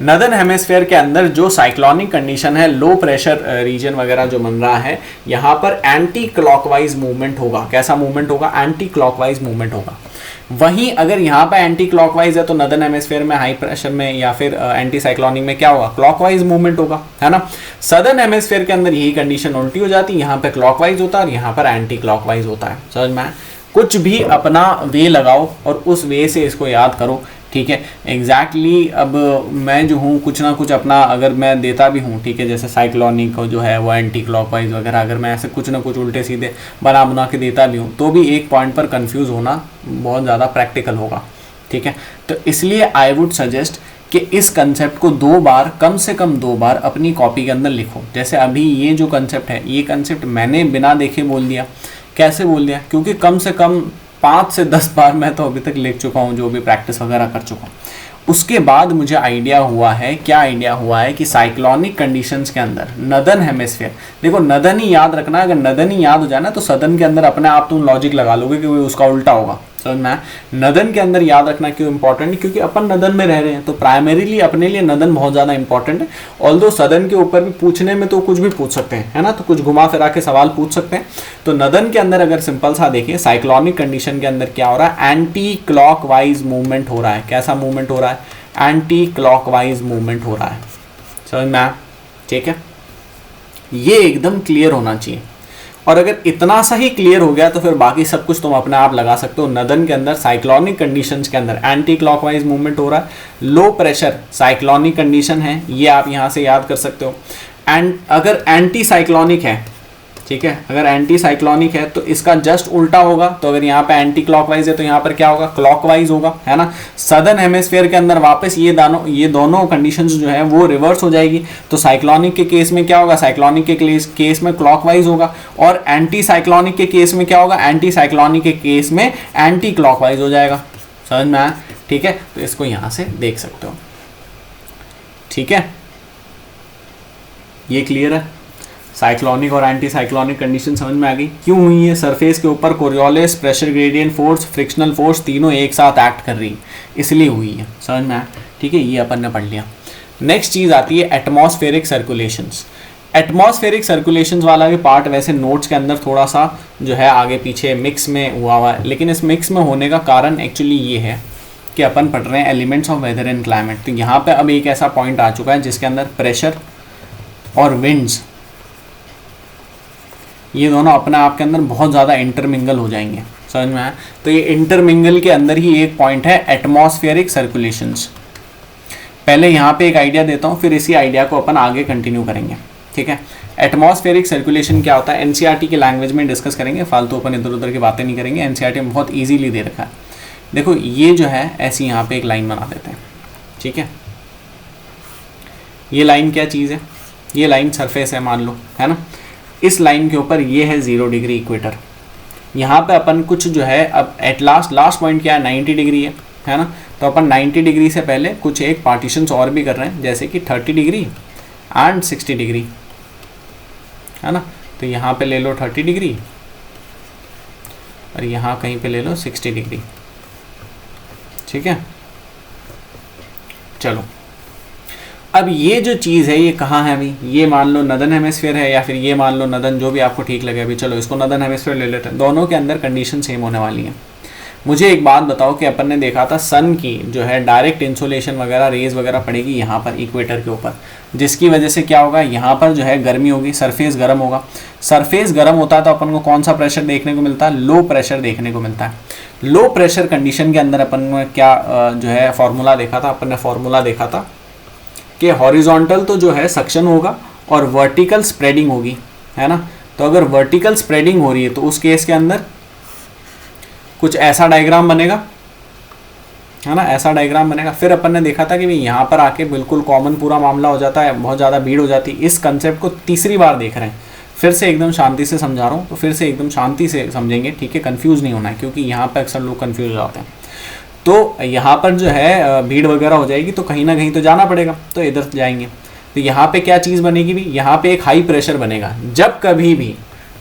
नदर्न हेमिस्फीयर के अंदर जो साइक्लोनिक कंडीशन है, लो प्रेशर रीजन वगैरह जो बन रहा है, यहाँ पर एंटी क्लॉकवाइज मूवमेंट होगा। कैसा मूवमेंट होगा? एंटी क्लॉकवाइज मूवमेंट होगा। वहीं अगर यहाँ पर एंटी क्लॉकवाइज है तो नदर्न हेमिस्फीयर में हाई प्रेशर में या फिर एंटी साइक्लोनिक में क्या होगा? क्लॉकवाइज मूवमेंट होगा, है ना। सदर्न हेमिस्फीयर के अंदर यही कंडीशन उल्टी हो जाती है, यहाँ पे क्लॉकवाइज होता है और यहाँ पर एंटी क्लॉकवाइज होता है। समझ में? कुछ भी अपना वे लगाओ और उस वे से इसको याद करो। ठीक है, एग्जैक्टली अब मैं जो हूँ कुछ ना कुछ अपना अगर मैं देता भी हूँ, ठीक है, जैसे साइक्लोनिक को जो है वो एंटी क्लॉकवाइज वगैरह, अगर मैं ऐसे कुछ ना कुछ उल्टे सीधे बना के देता भी हूँ तो भी एक पॉइंट पर कंफ्यूज होना बहुत ज़्यादा प्रैक्टिकल होगा। ठीक है, तो इसलिए आई वुड सजेस्ट कि इस कंसेप्ट को 2 बार, कम से कम 2 बार अपनी कॉपी के अंदर लिखो। जैसे अभी ये जो कंसेप्ट है, ये कंसेप्ट मैंने बिना देखे बोल दिया। कैसे बोल दिया? क्योंकि कम से कम 5 से 10 बार मैं तो अभी तक लिख चुका हूँ, जो भी प्रैक्टिस वगैरह कर चुका हूँ। उसके बाद मुझे आइडिया हुआ है, क्या आइडिया हुआ है कि साइक्लोनिक कंडीशंस के अंदर नदर्न हेमिस्फीयर, देखो नदर्न ही याद रखना, अगर नदर्न ही याद हो जाए ना तो सदर्न के अंदर अपने आप तुम लॉजिक लगा लोगे कि वो उसका उल्टा होगा। समझ में? नदर्न के अंदर याद रखना क्यों इंपॉर्टेंट है? क्योंकि अपन नदर्न में रह रहे हैं, तो प्राइमरीली अपने लिए नदर्न बहुत ज़्यादा इंपॉर्टेंट है। ऑल्दो सदर्न के ऊपर भी पूछने में तो कुछ भी पूछ सकते हैं, है ना, तो कुछ घुमा फिरा के सवाल पूछ सकते हैं। तो नदर्न के अंदर अगर सिंपल सा देखिए, साइक्लोनिक कंडीशन के अंदर क्या हो रहा है? एंटी क्लॉकवाइज मूवमेंट हो रहा है। कैसा मूवमेंट हो रहा है? एंटी क्लॉकवाइज मूवमेंट हो रहा है। समझ में? ठीक है, ये एकदम क्लियर होना चाहिए। और अगर इतना सा ही क्लियर हो गया तो फिर बाकी सब कुछ तुम अपने आप लगा सकते हो। नदर्न के अंदर साइक्लोनिक कंडीशंस के अंदर एंटी क्लॉकवाइज मूवमेंट हो रहा है, लो प्रेशर साइक्लोनिक कंडीशन है, ये आप यहाँ से याद कर सकते हो। एंड अगर एंटी साइक्लोनिक है, ठीक है, अगर एंटी साइक्लोनिक है तो इसका जस्ट उल्टा होगा। तो अगर यहाँ पे एंटी क्लॉकवाइज है तो यहाँ पर क्या होगा? क्लॉकवाइज होगा, है ना। सदर्न हेमिस्फीयर के अंदर वापस ये दोनों कंडीशंस जो है वो रिवर्स हो जाएगी। तो साइक्लोनिक के केस में क्या होगा? साइक्लोनिक के केस में क्लॉकवाइज होगा, और एंटी साइक्लोनिक के केस में क्या होगा? एंटी साइक्लोनिक के केस में एंटी क्लॉकवाइज हो जाएगा। समझ में आया? ठीक है, तो इसको यहाँ से देख सकते हो। ठीक है, ये क्लियर है? साइक्लोनिक और एंटी साइक्लोनिक कंडीशन समझ में आ गई क्यों हुई है? सरफेस के ऊपर Coriolis, pressure gradient force, frictional force तीनों एक साथ एक्ट कर रही है, इसलिए हुई है। समझ में आया? ठीक है, ये अपन ने पढ़ लिया। नेक्स्ट चीज़ आती है एटमॉस्फेरिक सर्कुलेशंस। एटमॉस्फेरिक सर्कुलेशंस वाला भी पार्ट वैसे नोट्स के अंदर थोड़ा सा जो है आगे पीछे मिक्स में हुआ है, लेकिन इस मिक्स में होने का कारण एक्चुअली ये है कि अपन पढ़ रहे हैं elements of weather and climate. तो यहाँ पर अब एक ऐसा पॉइंट आ चुका है जिसके अंदर प्रेशर और विंड्स, ये दोनों अपने आप के अंदर बहुत ज़्यादा इंटरमिंगल हो जाएंगे। समझ में आया? तो ये इंटरमिंगल के अंदर ही एक पॉइंट है एटमॉस्फेरिक सर्कुलेशंस। पहले यहाँ पे एक आइडिया देता हूँ, फिर इसी आइडिया को अपन आगे कंटिन्यू करेंगे। ठीक है, एटमॉस्फेरिक सर्कुलेशन क्या होता है एनसीईआरटी की लैंग्वेज में डिस्कस करेंगे, फालतू अपन इधर उधर की बातें नहीं करेंगे। एनसीईआरटी में बहुत ईजीली दे रखा है। देखो ये जो है ऐसी यहाँ पे एक लाइन बना देते हैं। ठीक है, ये लाइन क्या चीज़ है? ये लाइन सरफेस है मान लो, है ना। इस लाइन के ऊपर ये है 0 डिग्री इक्वेटर। यहाँ पे अपन कुछ जो है अब एट लास्ट पॉइंट क्या है? 90 डिग्री है ना। तो अपन 90 डिग्री से पहले कुछ एक पार्टीशंस और भी कर रहे हैं, जैसे कि 30 डिग्री एंड 60 डिग्री, है ना। तो यहाँ पे ले लो 30 डिग्री और यहाँ कहीं पे ले लो 60 डिग्री। ठीक है, चलो अब ये जो चीज़ है ये कहाँ है अभी, ये मान लो नदन हेमिस्फीयर है या फिर ये मान लो नदन, जो भी आपको ठीक लगे। अभी चलो इसको नदन हेमिस्फीयर ले लेते हैं, दोनों के अंदर कंडीशन सेम होने वाली है। मुझे एक बात बताओ कि अपन ने देखा था सन की जो है डायरेक्ट इंसोलेशन वगैरह रेज वगैरह पड़ेगी यहाँ पर इक्वेटर के ऊपर, जिसकी वजह से क्या होगा, यहाँ पर जो है गर्मी होगी, सरफेस गर्म होगा। सरफेस गर्म होता है तो अपन को कौन सा प्रेशर देखने को मिलता है, लो प्रेशर देखने को मिलता है। लो प्रेशर कंडीशन के अंदर अपन ने क्या जो है फॉर्मूला देखा था, अपन ने फॉर्मूला देखा था कि हॉरिजॉन्टल तो जो है सक्शन होगा और वर्टिकल स्प्रेडिंग होगी, है ना। तो अगर वर्टिकल स्प्रेडिंग हो रही है तो उस केस के अंदर कुछ ऐसा डायग्राम बनेगा, है ना, ऐसा डायग्राम बनेगा। फिर अपन ने देखा था कि भाई यहाँ पर आके बिल्कुल कॉमन पूरा मामला हो जाता है, बहुत ज़्यादा भीड़ हो जाती है। इस कंसेप्ट को तीसरी बार देख रहे हैं, फिर से एकदम शांति से समझा रहा हूँ, तो फिर से एकदम शांति से समझेंगे, ठीक है, कंफ्यूज नहीं होना है, क्योंकि यहाँ पर अक्सर लोग कंफ्यूज हो जाते हैं। तो यहाँ पर जो है भीड़ वगैरह हो जाएगी तो कहीं ना कहीं तो जाना पड़ेगा, तो इधर जाएंगे। तो यहाँ पे क्या चीज़ बनेगी भी, यहाँ पे एक हाई प्रेशर बनेगा।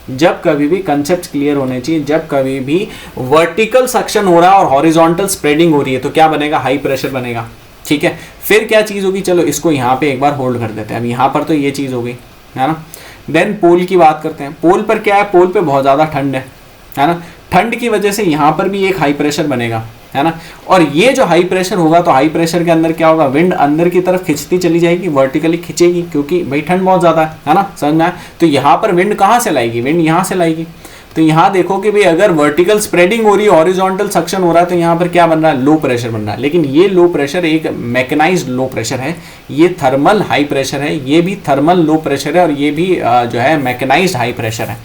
जब कभी भी कंसेप्ट क्लियर होने चाहिए, जब कभी भी वर्टिकल सक्शन हो रहा है और हॉरिजॉन्टल स्प्रेडिंग हो रही है तो क्या बनेगा, हाई प्रेशर बनेगा, ठीक है। फिर क्या चीज़ होगी, चलो इसको यहाँ पे एक बार होल्ड कर देते हैं। अब यहाँ पर तो ये चीज़ हो गई, है ना। देन पोल की बात करते हैं। पोल पर क्या है, पोल पे बहुत ज़्यादा ठंड है ना। ठंड की वजह से यहाँ पर भी एक हाई प्रेशर बनेगा, है ना। और ये जो हाई प्रेशर होगा तो हाई प्रेशर के अंदर क्या होगा, विंड अंदर की तरफ खिंचती चली जाएगी, वर्टिकली खिंचेगी, क्योंकि भाई ठंड बहुत ज़्यादा है ना, समझ में आया। तो यहाँ पर विंड कहाँ से लाएगी, विंड यहाँ से लाएगी। तो यहाँ देखो कि भाई अगर वर्टिकल स्प्रेडिंग हो रही है, हॉरिजॉन्टल सक्शन हो रहा है, तो यहाँ पर क्या बन रहा है, लो प्रेशर बन रहा है। लेकिन ये लो प्रेशर एक मैकेनाइज्ड लो प्रेशर है, ये थर्मल हाई प्रेशर है, ये भी थर्मल लो प्रेशर है, और ये भी जो है मैकेनाइज्ड हाई प्रेशर है।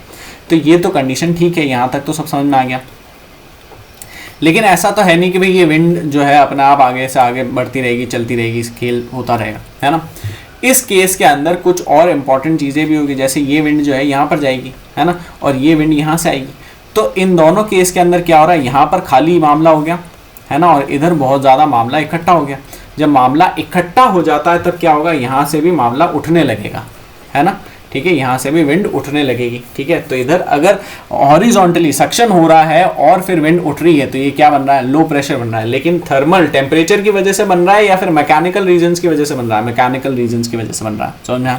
तो ये तो कंडीशन ठीक है, यहाँ तक तो सब समझ में आ गया। लेकिन ऐसा तो है नहीं कि भाई ये विंड जो है अपने आप आगे से आगे बढ़ती रहेगी, चलती रहेगी, खेल होता रहेगा, है ना। इस केस के अंदर कुछ और इम्पॉर्टेंट चीज़ें भी होगी, जैसे ये विंड जो है यहाँ पर जाएगी, है ना, और ये विंड यहाँ से आएगी। तो इन दोनों केस के अंदर क्या हो रहा है, यहाँ पर खाली मामला हो गया, है ना, और इधर बहुत ज़्यादा मामला इकट्ठा हो गया। जब मामला इकट्ठा हो जाता है तब क्या होगा, यहाँ से भी मामला उठने लगेगा, है ना, ठीक है, यहाँ से भी विंड उठने लगेगी, ठीक है। तो इधर अगर हॉरिजॉन्टली सक्शन हो रहा है और फिर विंड उठ रही है तो ये क्या बन रहा है, लो प्रेशर बन रहा है। लेकिन थर्मल टेम्परेचर की वजह से बन रहा है या फिर मैकेनिकल रीजन्स की वजह से बन रहा है, मैकेनिकल रीजन्स की वजह से बन रहा है, समझ में।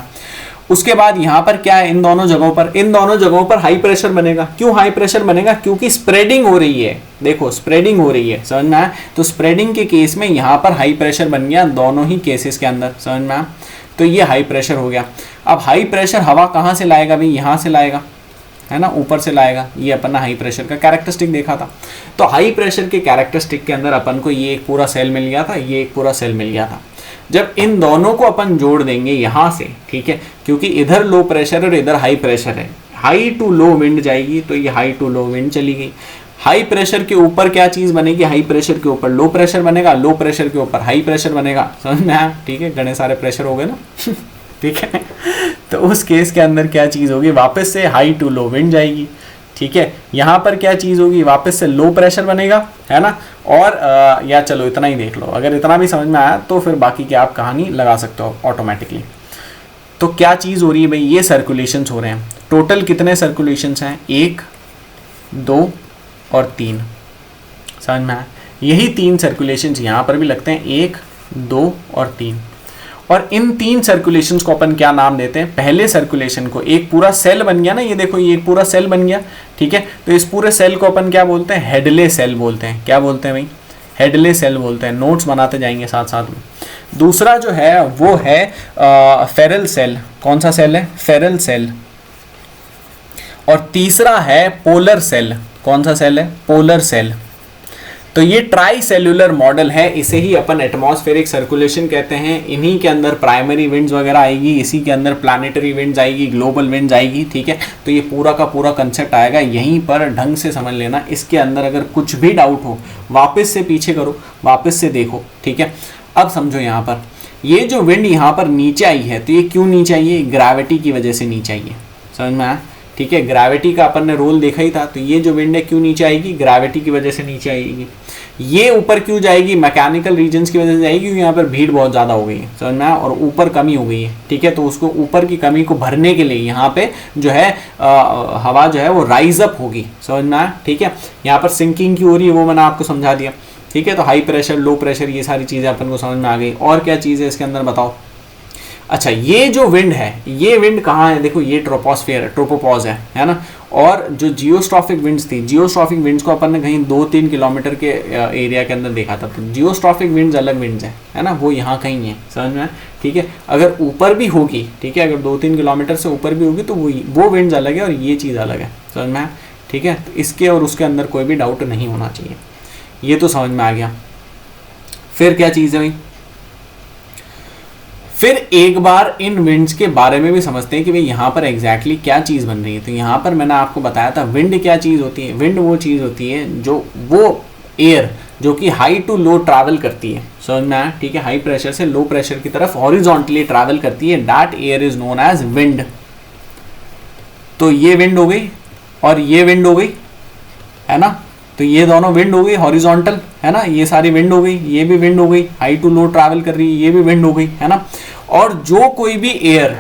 उसके बाद यहाँ पर क्या है, इन दोनों जगहों पर हाई प्रेशर बनेगा। क्यों हाई प्रेशर बनेगा, क्योंकि स्प्रेडिंग हो रही है, देखो स्प्रेडिंग हो रही है, समझ में आया। तो स्प्रेडिंग के केस में यहाँ पर हाई प्रेशर बन गया, दोनों ही केसेस के अंदर, समझ में आया। तो ये हाई प्रेशर हो गया। अब हाई प्रेशर हवा कहाँ से लाएगा भाई, यहाँ से लाएगा, है ना, ऊपर से लाएगा। ये अपन ने हाई प्रेशर का कैरेक्टरिस्टिक देखा था। तो हाई प्रेशर के कैरेक्टरिस्टिक के अंदर अपन को ये एक पूरा सेल मिल गया था, ये एक पूरा सेल मिल गया था। जब इन दोनों को अपन जोड़ देंगे यहाँ से, ठीक है, क्योंकि इधर लो प्रेशर और इधर हाई प्रेशर है, हाई टू लो विंड जाएगी, तो ये हाई टू लो विंड चली गई। हाई प्रेशर के ऊपर क्या चीज़ बनेगी, हाई प्रेशर के ऊपर लो प्रेशर बनेगा, लो प्रेशर के ऊपर हाई प्रेशर बनेगा, समझ में आया, ठीक है। घने सारे प्रेशर हो गए ना ठीक है। तो उस केस के अंदर क्या चीज़ होगी, वापस से हाई टू लो विंड जाएगी, ठीक है। यहाँ पर क्या चीज़ होगी, वापस से लो प्रेशर बनेगा, है ना। और या चलो इतना ही देख लो, अगर इतना भी समझ में आया तो फिर बाकी की आप कहानी लगा सकते हो ऑटोमेटिकली। तो क्या चीज़ हो रही है भाई, ये सर्कुलेशंस हो रहे हैं। टोटल कितने सर्कुलेशंस हैं, 1 2 और 3, समझ में आया। यही 3 सर्कुलेशंस यहाँ पर भी लगते हैं, 1 2 और 3। और इन 3 सर्कुलेशंस को अपन क्या नाम देते हैं, पहले सर्कुलेशन को, एक पूरा सेल बन गया ना, ये देखो ये एक पूरा सेल बन गया, ठीक है। तो इस पूरे सेल को अपन क्या बोलते हैं, हेडले सेल बोलते हैं। क्या बोलते हैं भाई, हेडले सेल बोलते हैं। नोट्स बनाते जाएंगे साथ साथ में। दूसरा जो है वो है फेरल सेल। कौन सा सेल है, फेरल सेल। और तीसरा है पोलर सेल। कौन सा सेल है, पोलर सेल। तो ये ट्राई सेल्यूलर मॉडल है, इसे ही अपन एटमॉस्फेरिक सर्कुलेशन कहते हैं। इन्हीं के अंदर प्राइमरी विंड्स वगैरह आएगी, इसी के अंदर प्लानिटरी विंड्स आएगी, ग्लोबल विंड्स आएगी, ठीक है। तो ये पूरा का पूरा कंसेप्ट आएगा, यहीं पर ढंग से समझ लेना। इसके अंदर अगर कुछ भी डाउट हो वापस से पीछे करो, वापस से देखो, ठीक है। अब समझो यहाँ पर ये जो विंड यहाँ पर नीचे आई है, तो ये क्यों नीचे आई है, ग्रेविटी की वजह से नीचे आई है, समझ में आया, ठीक है। ग्रेविटी का अपन ने रोल देखा ही था। तो ये जो विंड है क्यों नीचे आएगी, ग्रेविटी की वजह से नीचे आएगी। ये ऊपर क्यों जाएगी, मैकेनिकल रीजन्स की वजह से जाएगी, क्योंकि यहाँ पर भीड़ बहुत ज़्यादा हो गई है, समझ में आया, और ऊपर कमी हो गई है, ठीक है। तो उसको ऊपर की कमी को भरने के लिए यहाँ पे जो है हवा जो है वो राइज अप होगी, समझ में आया, ठीक है। यहाँ पर सिंकिंग की हो रही है, वो मैंने आपको समझा दिया, ठीक है। तो हाई प्रेशर लो प्रेशर ये सारी चीज़ें अपन को समझ में आ गई। और क्या चीज़ है इसके अंदर बताओ, अच्छा, ये जो विंड है, ये विंड कहाँ है, देखो ये ट्रोपोस्फियर है, ट्रोपोपॉज है ना। और जो जियोस्ट्रॉफिक विंड्स थी, जियोस्ट्रॉफिक विंड्स को अपन ने कहीं 2-3 किलोमीटर के एरिया के अंदर देखा था। तो जियोस्ट्रॉफिक विंड्स अलग विंड्स है ना, वो यहाँ कहीं है, समझ में। ठीक है, अगर ऊपर भी होगी, ठीक है, अगर 2-3 किलोमीटर से ऊपर भी होगी तो वो विंड्स अलग है और ये चीज़ अलग है, समझ में। ठीक है, तो इसके और उसके अंदर कोई भी डाउट नहीं होना चाहिए, ये तो समझ में आ गया। फिर क्या चीज़ है भाई, फिर एक बार इन विंड्स के बारे में भी समझते हैं कि भाई यहाँ पर एग्जैक्टली क्या चीज़ बन रही है। तो यहाँ पर मैंने आपको बताया था विंड क्या चीज़ होती है। विंड वो चीज़ होती है जो वो एयर जो कि हाई टू लो ट्रैवल करती है, समझ में आया। ठीक है, हाई प्रेशर से लो प्रेशर की तरफ हॉरिजॉन्टली ट्रैवल करती है, that air is known as wind. तो ये विंड हो गई और ये विंड हो गई, है ना। तो ये दोनों विंड हो गई हॉरिजॉन्टल, है ना, ये सारी विंड हो गई, ये भी विंड हो गई, हाई टू लो ट्रैवल कर रही है, ये भी विंड हो गई, है ना। और जो कोई भी एयर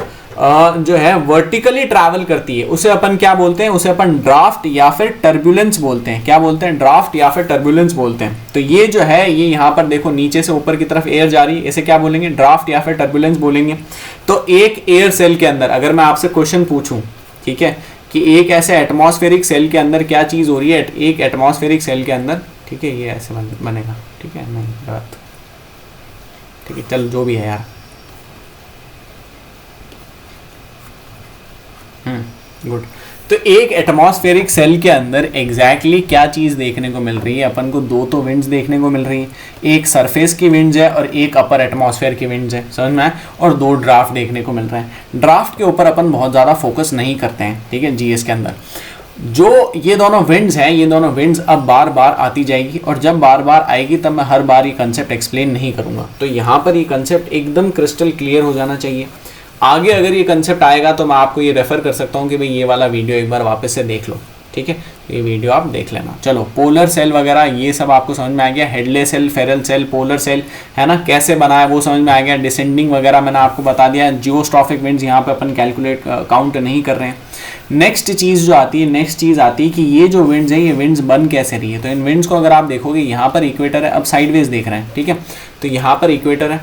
जो है वर्टिकली ट्रैवल करती है उसे अपन क्या बोलते हैं, उसे अपन ड्राफ्ट या फिर टर्बुलेंस बोलते हैं। क्या बोलते हैं, ड्राफ्ट या फिर टर्बुलेंस बोलते हैं। तो ये जो है, ये यहाँ पर देखो नीचे से ऊपर की तरफ एयर जा रही है, इसे क्या बोलेंगे, ड्राफ्ट या फिर टर्बुलेंस बोलेंगे। तो एक एयर सेल के अंदर अगर मैं आपसे क्वेश्चन पूछूं, ठीक है, कि एक ऐसे एटमॉस्फेरिक सेल के अंदर क्या चीज़ हो रही है, एक एटमॉस्फेरिक सेल के अंदर, ठीक है, ये ऐसे बनेगा, ठीक है, नहीं गलत, ठीक है, चल जो भी है यार, गुड। तो एक एटमॉस्फेरिक सेल के अंदर एग्जैक्टली क्या चीज़ देखने को मिल रही है, अपन को दो तो विंड्स देखने को मिल रही है, एक सरफेस की विंड्स है और एक अपर एटमॉस्फेयर की विंड्स है, समझ में आए, और दो ड्राफ्ट देखने को मिल रहे हैं। ड्राफ्ट के ऊपर अपन बहुत ज़्यादा फोकस नहीं करते हैं, ठीक है, जीएस के अंदर। जो ये दोनों विंड्स हैं, ये दोनों विंड्स अब बार बार आती जाएगी, और जब बार बार आएगी तब मैं हर बार ये कंसेप्ट एक्सप्लेन नहीं करूँगा। तो यहाँ पर ये कंसेप्ट एकदम क्रिस्टल क्लियर हो जाना चाहिए। आगे अगर ये कंसेप्ट आएगा तो मैं आपको ये रेफर कर सकता हूँ कि भाई ये वाला वीडियो एक बार वापस से देख लो, ठीक है, ये वीडियो आप देख लेना। चलो, पोलर सेल वगैरह ये सब आपको समझ में आ गया, Hadley cell, Ferrel cell, polar cell, है ना, कैसे बना है वो समझ में आ गया। डिसेंडिंग वगैरह मैंने आपको बता दिया। जियोस्ट्रॉफिक विंड्स यहाँ पे अपन कैलकुलेट काउंट नहीं कर रहे हैं। नेक्स्ट चीज़ जो आती है, नेक्स्ट चीज़ आती है कि ये जो विंड्स हैं, ये विंड्स बन कैसे रही है। तो इन विंड्स को अगर आप देखोगे, यहाँ पर इक्वेटर है, अब साइडवेज देख रहे हैं, ठीक है, तो यहाँ पर इक्वेटर है,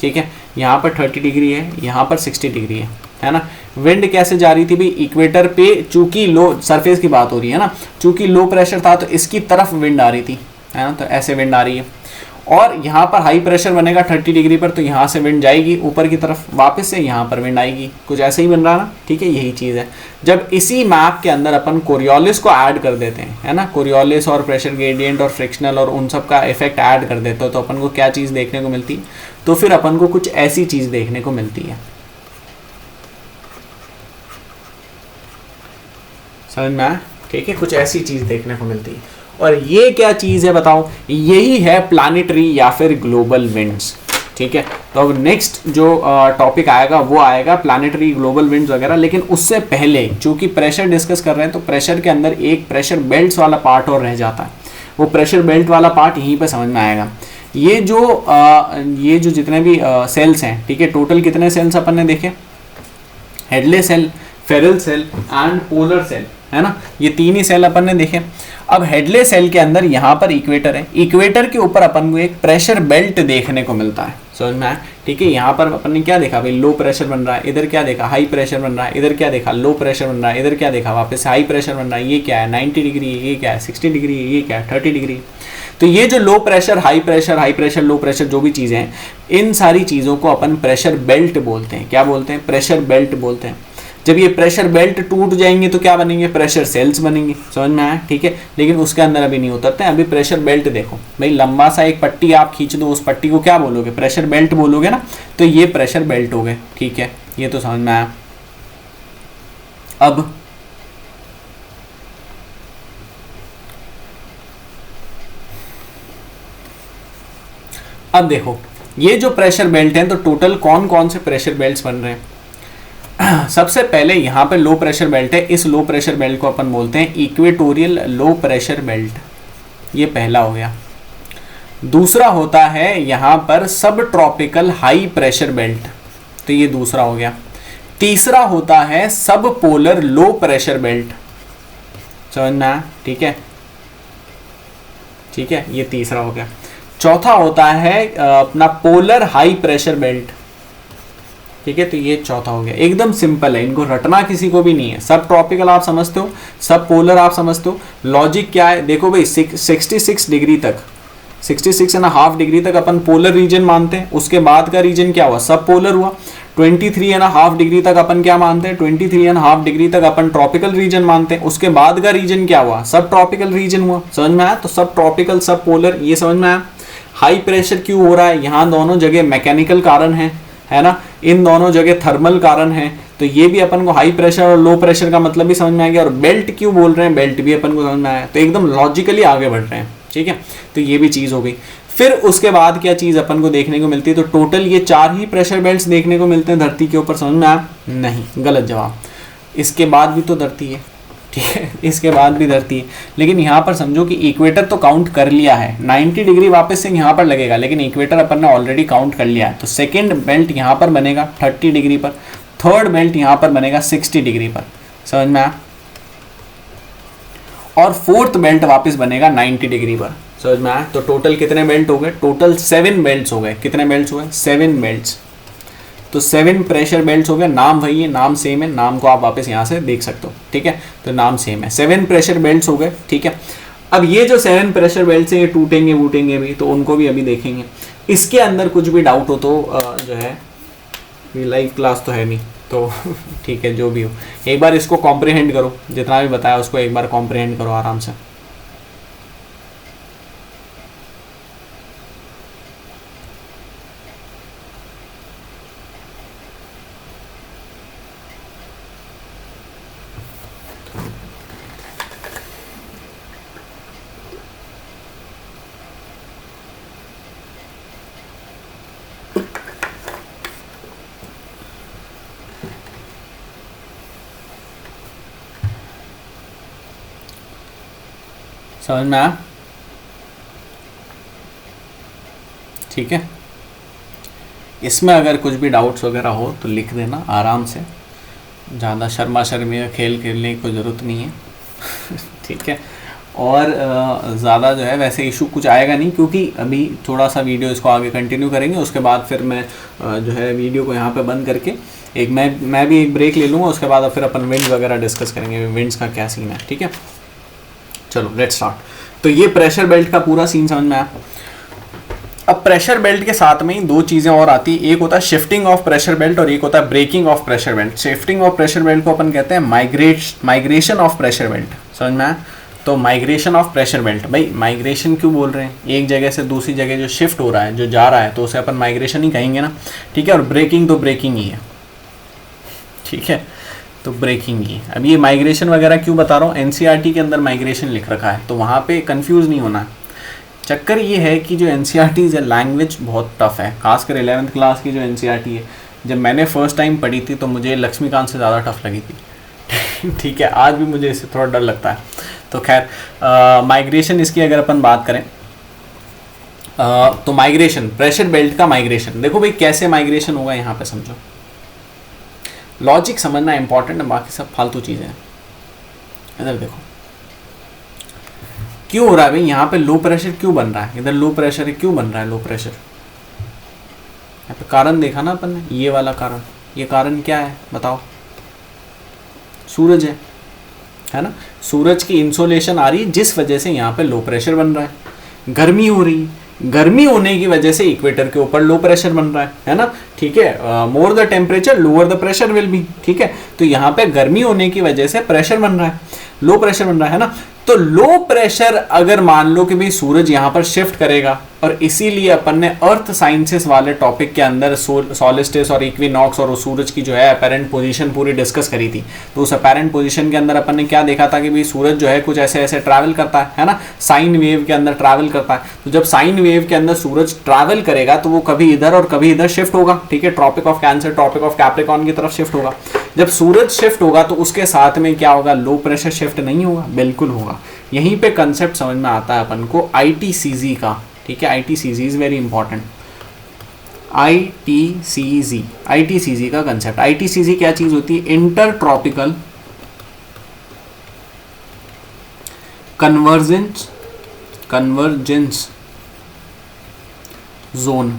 ठीक है, यहाँ पर 30 डिग्री है, यहाँ पर 60 डिग्री है ना। विंड कैसे जा रही थी भाई, इक्वेटर पे चूंकि लो सरफेस की बात हो रही है ना, चूंकि लो प्रेशर था तो इसकी तरफ विंड आ रही थी, है ना, तो ऐसे विंड आ रही है। और यहाँ पर हाई प्रेशर बनेगा 30 डिग्री पर, तो यहाँ से विंड जाएगी ऊपर की तरफ, वापस से यहाँ पर विंड आएगी, कुछ ऐसे ही बन रहा ना, ठीक है, यही चीज़ है। जब इसी मैप के अंदर अपन कोरियोलिस को ऐड कर देते हैं, है ना, कोरियोलिस और प्रेशर ग्रेडियंट और फ्रिक्शनल और उन सब का इफेक्ट ऐड कर देते हो, तो अपन को क्या चीज़ देखने को मिलती है, तो फिर अपन को कुछ ऐसी चीज़ देखने को मिलती है, समझ में आया, ठीक है, कुछ ऐसी चीज़ देखने को मिलती है। और ये क्या चीज़ है बताओ, यही है प्लानिटरी या फिर ग्लोबल विंड्स, ठीक है। तो अब नेक्स्ट जो टॉपिक आएगा वो आएगा प्लानिटरी, ग्लोबल विंड्स वगैरह। लेकिन उससे पहले चूंकि प्रेशर डिस्कस कर रहे हैं, तो प्रेशर के अंदर एक प्रेशर बेल्ट वाला पार्ट और रह जाता है। वो प्रेशर बेल्ट वाला पार्ट यहीं पे समझ में आएगा। ये जो जितने भी सेल्स हैं, ठीक है, टोटल कितने सेल्स अपन ने देखे, Hadley cell, Ferrel cell and polar cell, है ना, ये तीन ही सेल अपन ने देखे। अब हेडले सेल के अंदर यहाँ पर इक्वेटर है, इक्वेटर के ऊपर अपन को एक प्रेशर बेल्ट देखने को मिलता है, समझ में आया, ठीक है। यहाँ पर अपन ने क्या देखा भाई, लो प्रेशर बन रहा है, इधर क्या देखा, हाई प्रेशर बन रहा है, इधर क्या देखा, लो प्रेशर बन रहा है, इधर क्या देखा, वापस हाई प्रेशर बन रहा है। ये क्या है, 90 डिग्री, ये क्या है, 60 डिग्री, ये क्या है, 30 डिग्री। तो ये जो low pressure, high pressure, low pressure जो भी चीज़ें हैं, इन सारी चीज़ों को अपन प्रेशर बेल्ट बोलते हैं। क्या बोलते हैं, प्रेशर बेल्ट बोलते हैं। जब ये प्रेशर बेल्ट टूट जाएंगे तो क्या बनेंगे, प्रेशर सेल्स बनेंगे, समझ में आया, ठीक है। लेकिन उसके अंदर अभी नहीं उतरते हैं, अभी प्रेशर बेल्ट देखो भाई, लंबा सा एक पट्टी आप खींच दो, उस पट्टी को क्या बोलोगे, प्रेशर बेल्ट बोलोगे ना। तो ये प्रेशर बेल्ट हो गए, ठीक है, ये तो समझ में आया। अब देखो, ये जो प्रेशर बेल्ट हैं, तो टोटल कौन कौन से प्रेशर बेल्ट्स बन रहे हैं। सबसे पहले यहाँ पे लो प्रेशर बेल्ट है, इस लो प्रेशर बेल्ट को अपन बोलते हैं इक्वेटोरियल लो प्रेशर बेल्ट, ये पहला हो गया। दूसरा होता है यहाँ पर सब ट्रॉपिकल हाई प्रेशर बेल्ट, तो ये दूसरा हो गया। तीसरा होता है सब पोलर लो प्रेशर बेल्ट, समझना, ठीक है, ठीक है, ये तीसरा हो गया। चौथा होता है अपना पोलर हाई प्रेशर बेल्ट, ठीक है, तो ये चौथा हो गया। एकदम सिंपल है, इनको रटना किसी को भी नहीं है। सब ट्रॉपिकल आप समझते हो, सब पोलर आप समझते हो। लॉजिक क्या है देखो भाई, 66 डिग्री तक, 66.5 डिग्री तक अपन पोलर रीजन मानते हैं। उसके बाद का रीजन क्या हुआ, सब पोलर हुआ। 23.5 डिग्री तक अपन क्या मानते हैं, 23.5 डिग्री तक अपन ट्रॉपिकल रीजन मानते हैं। उसके बाद का रीजन क्या हुआ, सब ट्रॉपिकल रीजन हुआ। समझ में आया? तो सब ट्रॉपिकल, सब पोलर, ये समझ में आया। हाई प्रेशर क्यों हो रहा है, यहाँ दोनों जगह मैकेनिकल कारण है ना, इन दोनों जगह थर्मल कारण है। तो ये भी अपन को हाई प्रेशर और लो प्रेशर का मतलब भी समझ में आ गया। और बेल्ट क्यों बोल रहे हैं, बेल्ट भी अपन को समझ में आया। तो एकदम लॉजिकली आगे बढ़ रहे हैं, ठीक है। तो ये भी चीज़ हो गई। फिर उसके बाद क्या चीज़ अपन को देखने को मिलती है, तो टोटल ये 4 ही प्रेशर बेल्ट्स देखने को मिलते हैं धरती के ऊपर। समझ में आया? नहीं, गलत जवाब। इसके बाद भी तो धरती है, ठीक है, इसके बाद भी धरती है। लेकिन यहाँ पर समझो कि इक्वेटर तो काउंट कर लिया है, 90 डिग्री वापस से यहाँ पर लगेगा, लेकिन इक्वेटर अपन ने ऑलरेडी काउंट कर लिया है। तो सेकेंड बेल्ट यहाँ पर बनेगा 30 डिग्री पर, थर्ड बेल्ट यहाँ पर बनेगा 60 डिग्री पर। समझ में आया? और फोर्थ बेल्ट वापस बनेगा 90 डिग्री पर। समझ में आया? तो टोटल कितने बेल्ट हो गए, टोटल 7 बेल्ट्स हो गए। कितने बेल्ट्स हो गए, 7 बेल्ट्स। तो 7 प्रेशर बेल्ट्स हो गए। नाम वही है, नाम सेम है, नाम को आप वापस यहाँ से देख सकते हो, ठीक है। तो नाम सेम है, 7 प्रेशर बेल्ट्स हो गए, ठीक है। अब ये जो 7 प्रेशर बेल्ट्स हैं ये टूटेंगे वूटेंगे भी, तो उनको भी अभी देखेंगे। इसके अंदर कुछ भी डाउट हो तो जो है, लाइव क्लास तो है नहीं तो ठीक है, जो भी हो एक बार इसको कॉम्प्रिहेंड करो, जितना भी बताया उसको एक बार कॉम्प्रिहेंड करो आराम से। समझ में आया? ठीक है, इसमें अगर कुछ भी डाउट्स वगैरह हो तो लिख देना आराम से, ज़्यादा शर्मा शर्मी का खेल खेलने की कोई ज़रूरत नहीं है ठीक है। और ज़्यादा जो है वैसे इशू कुछ आएगा नहीं, क्योंकि अभी थोड़ा सा वीडियो इसको आगे कंटिन्यू करेंगे। उसके बाद फिर मैं जो है वीडियो को यहाँ पे बंद करके एक मैं भी एक ब्रेक ले लूँगा। उसके बाद फिर अपन विंड्स वगैरह डिस्कस करेंगे, विंड्स का क्या सीन है, ठीक है। चलो लेट्स स्टार्ट। तो ये प्रेशर बेल्ट का पूरा सीन समझ में आया। अब प्रेशर बेल्ट के साथ में ही 2 चीज़ें और आती है, एक होता है शिफ्टिंग ऑफ प्रेशर बेल्ट और एक होता है breaking of pressure belt. Shifting of pressure belt को अपन कहते हैं माइग्रेशन ऑफ प्रेशर बेल्ट। समझ में आया? तो माइग्रेशन ऑफ प्रेशर बेल्ट, भाई माइग्रेशन क्यों बोल रहे हैं, एक जगह से दूसरी जगह जो शिफ्ट हो रहा है, जो जा रहा है, तो उसे अपन माइग्रेशन ही कहेंगे ना, ठीक है। और ब्रेकिंग तो ब्रेकिंग ही है, ठीक है, तो ब्रेकिंग ही। अब ये माइग्रेशन वगैरह क्यों बता रहा हूँ, एनसीईआरटी के अंदर माइग्रेशन लिख रखा है, तो वहाँ पे कंफ्यूज नहीं होना है। चक्कर ये है कि जो एनसीईआरटी है लैंग्वेज बहुत टफ है, खासकर 11th क्लास की जो एनसीईआरटी है, जब मैंने फर्स्ट टाइम पढ़ी थी तो मुझे लक्ष्मीकांत से ज़्यादा टफ लगी थी ठीक है, आज भी मुझे इससे थोड़ा डर लगता है। तो खैर माइग्रेशन इसकी अगर अपन बात करें तो माइग्रेशन, प्रेशर बेल्ट का माइग्रेशन, देखो भाई कैसे माइग्रेशन होगा यहाँ पे समझो। लॉजिक समझना इंपॉर्टेंट है, बाकी सब फालतू चीज़ें हैं। इधर देखो क्यों हो रहा है भाई, यहाँ पे लो प्रेशर क्यों बन रहा है, इधर लो प्रेशर है, क्यों बन रहा है लो प्रेशर, यहाँ पे कारण देखा ना अपन ने, ये वाला कारण। ये कारण क्या है बताओ, सूरज है ना, सूरज की इंसोलेशन आ रही है जिस वजह से यहाँ पे लो प्रेशर बन रहा है। गर्मी हो रही है, गर्मी होने की वजह से इक्वेटर के ऊपर लो प्रेशर बन रहा है ना, ठीक है। More the temperature lower the pressure will be, ठीक है। तो यहाँ पे गर्मी होने की वजह से प्रेशर बन रहा है, लो प्रेशर बन रहा है ना। तो लो प्रेशर अगर मान लो कि भाई सूरज यहाँ पर शिफ्ट करेगा, और इसीलिए अपन ने अर्थ साइंसेस वाले टॉपिक के अंदर सोलिस्टिस और इक्विनॉक्स और सूरज की जो है अपेरेंट पोजीशन पूरी डिस्कस करी थी। तो उस अपेरेंट पोजीशन के अंदर अपन ने क्या देखा था कि भाई सूरज जो है कुछ ऐसे ऐसे ट्रैवल करता है ना, साइन वेव के अंदर ट्रैवल करता है। तो जब साइन वेव के अंदर सूरज ट्रैवल करेगा तो वो कभी इधर और कभी इधर शिफ्ट होगा, ठीक है। Tropic of Cancer, tropic of Capricorn की तरफ शिफ्ट होगा। जब सूरज शिफ्ट होगा तो उसके साथ में क्या होगा, लो प्रेशर शिफ्ट नहीं होगा, बिल्कुल होगा। यहीं पे कंसेप्ट समझ में आता है अपन को ITCZ का, ठीक है। ITCZ is very important, ITCZ का कंसेप्ट। ITCZ क्या चीज होती है, inter tropical convergence zone,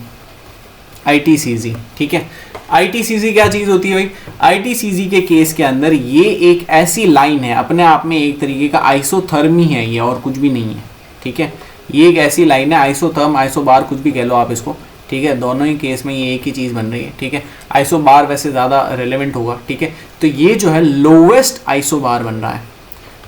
ITCZ, ठीक है। ITCZ क्या चीज़ होती है भाई? ITCZ के केस के अंदर ये एक ऐसी लाइन है, अपने आप में एक तरीके का आइसोथर्मी है ये, और कुछ भी नहीं है, ठीक है। ये एक ऐसी लाइन है, आइसोथर्म, आइसोबार, कुछ भी कह लो आप इसको, ठीक है। दोनों ही केस में ये एक ही चीज़ बन रही है, ठीक है। आइसोबार वैसे ज़्यादा रिलेवेंट होगा, ठीक है। तो ये जो है लोवेस्ट आइसोबार बन रहा है,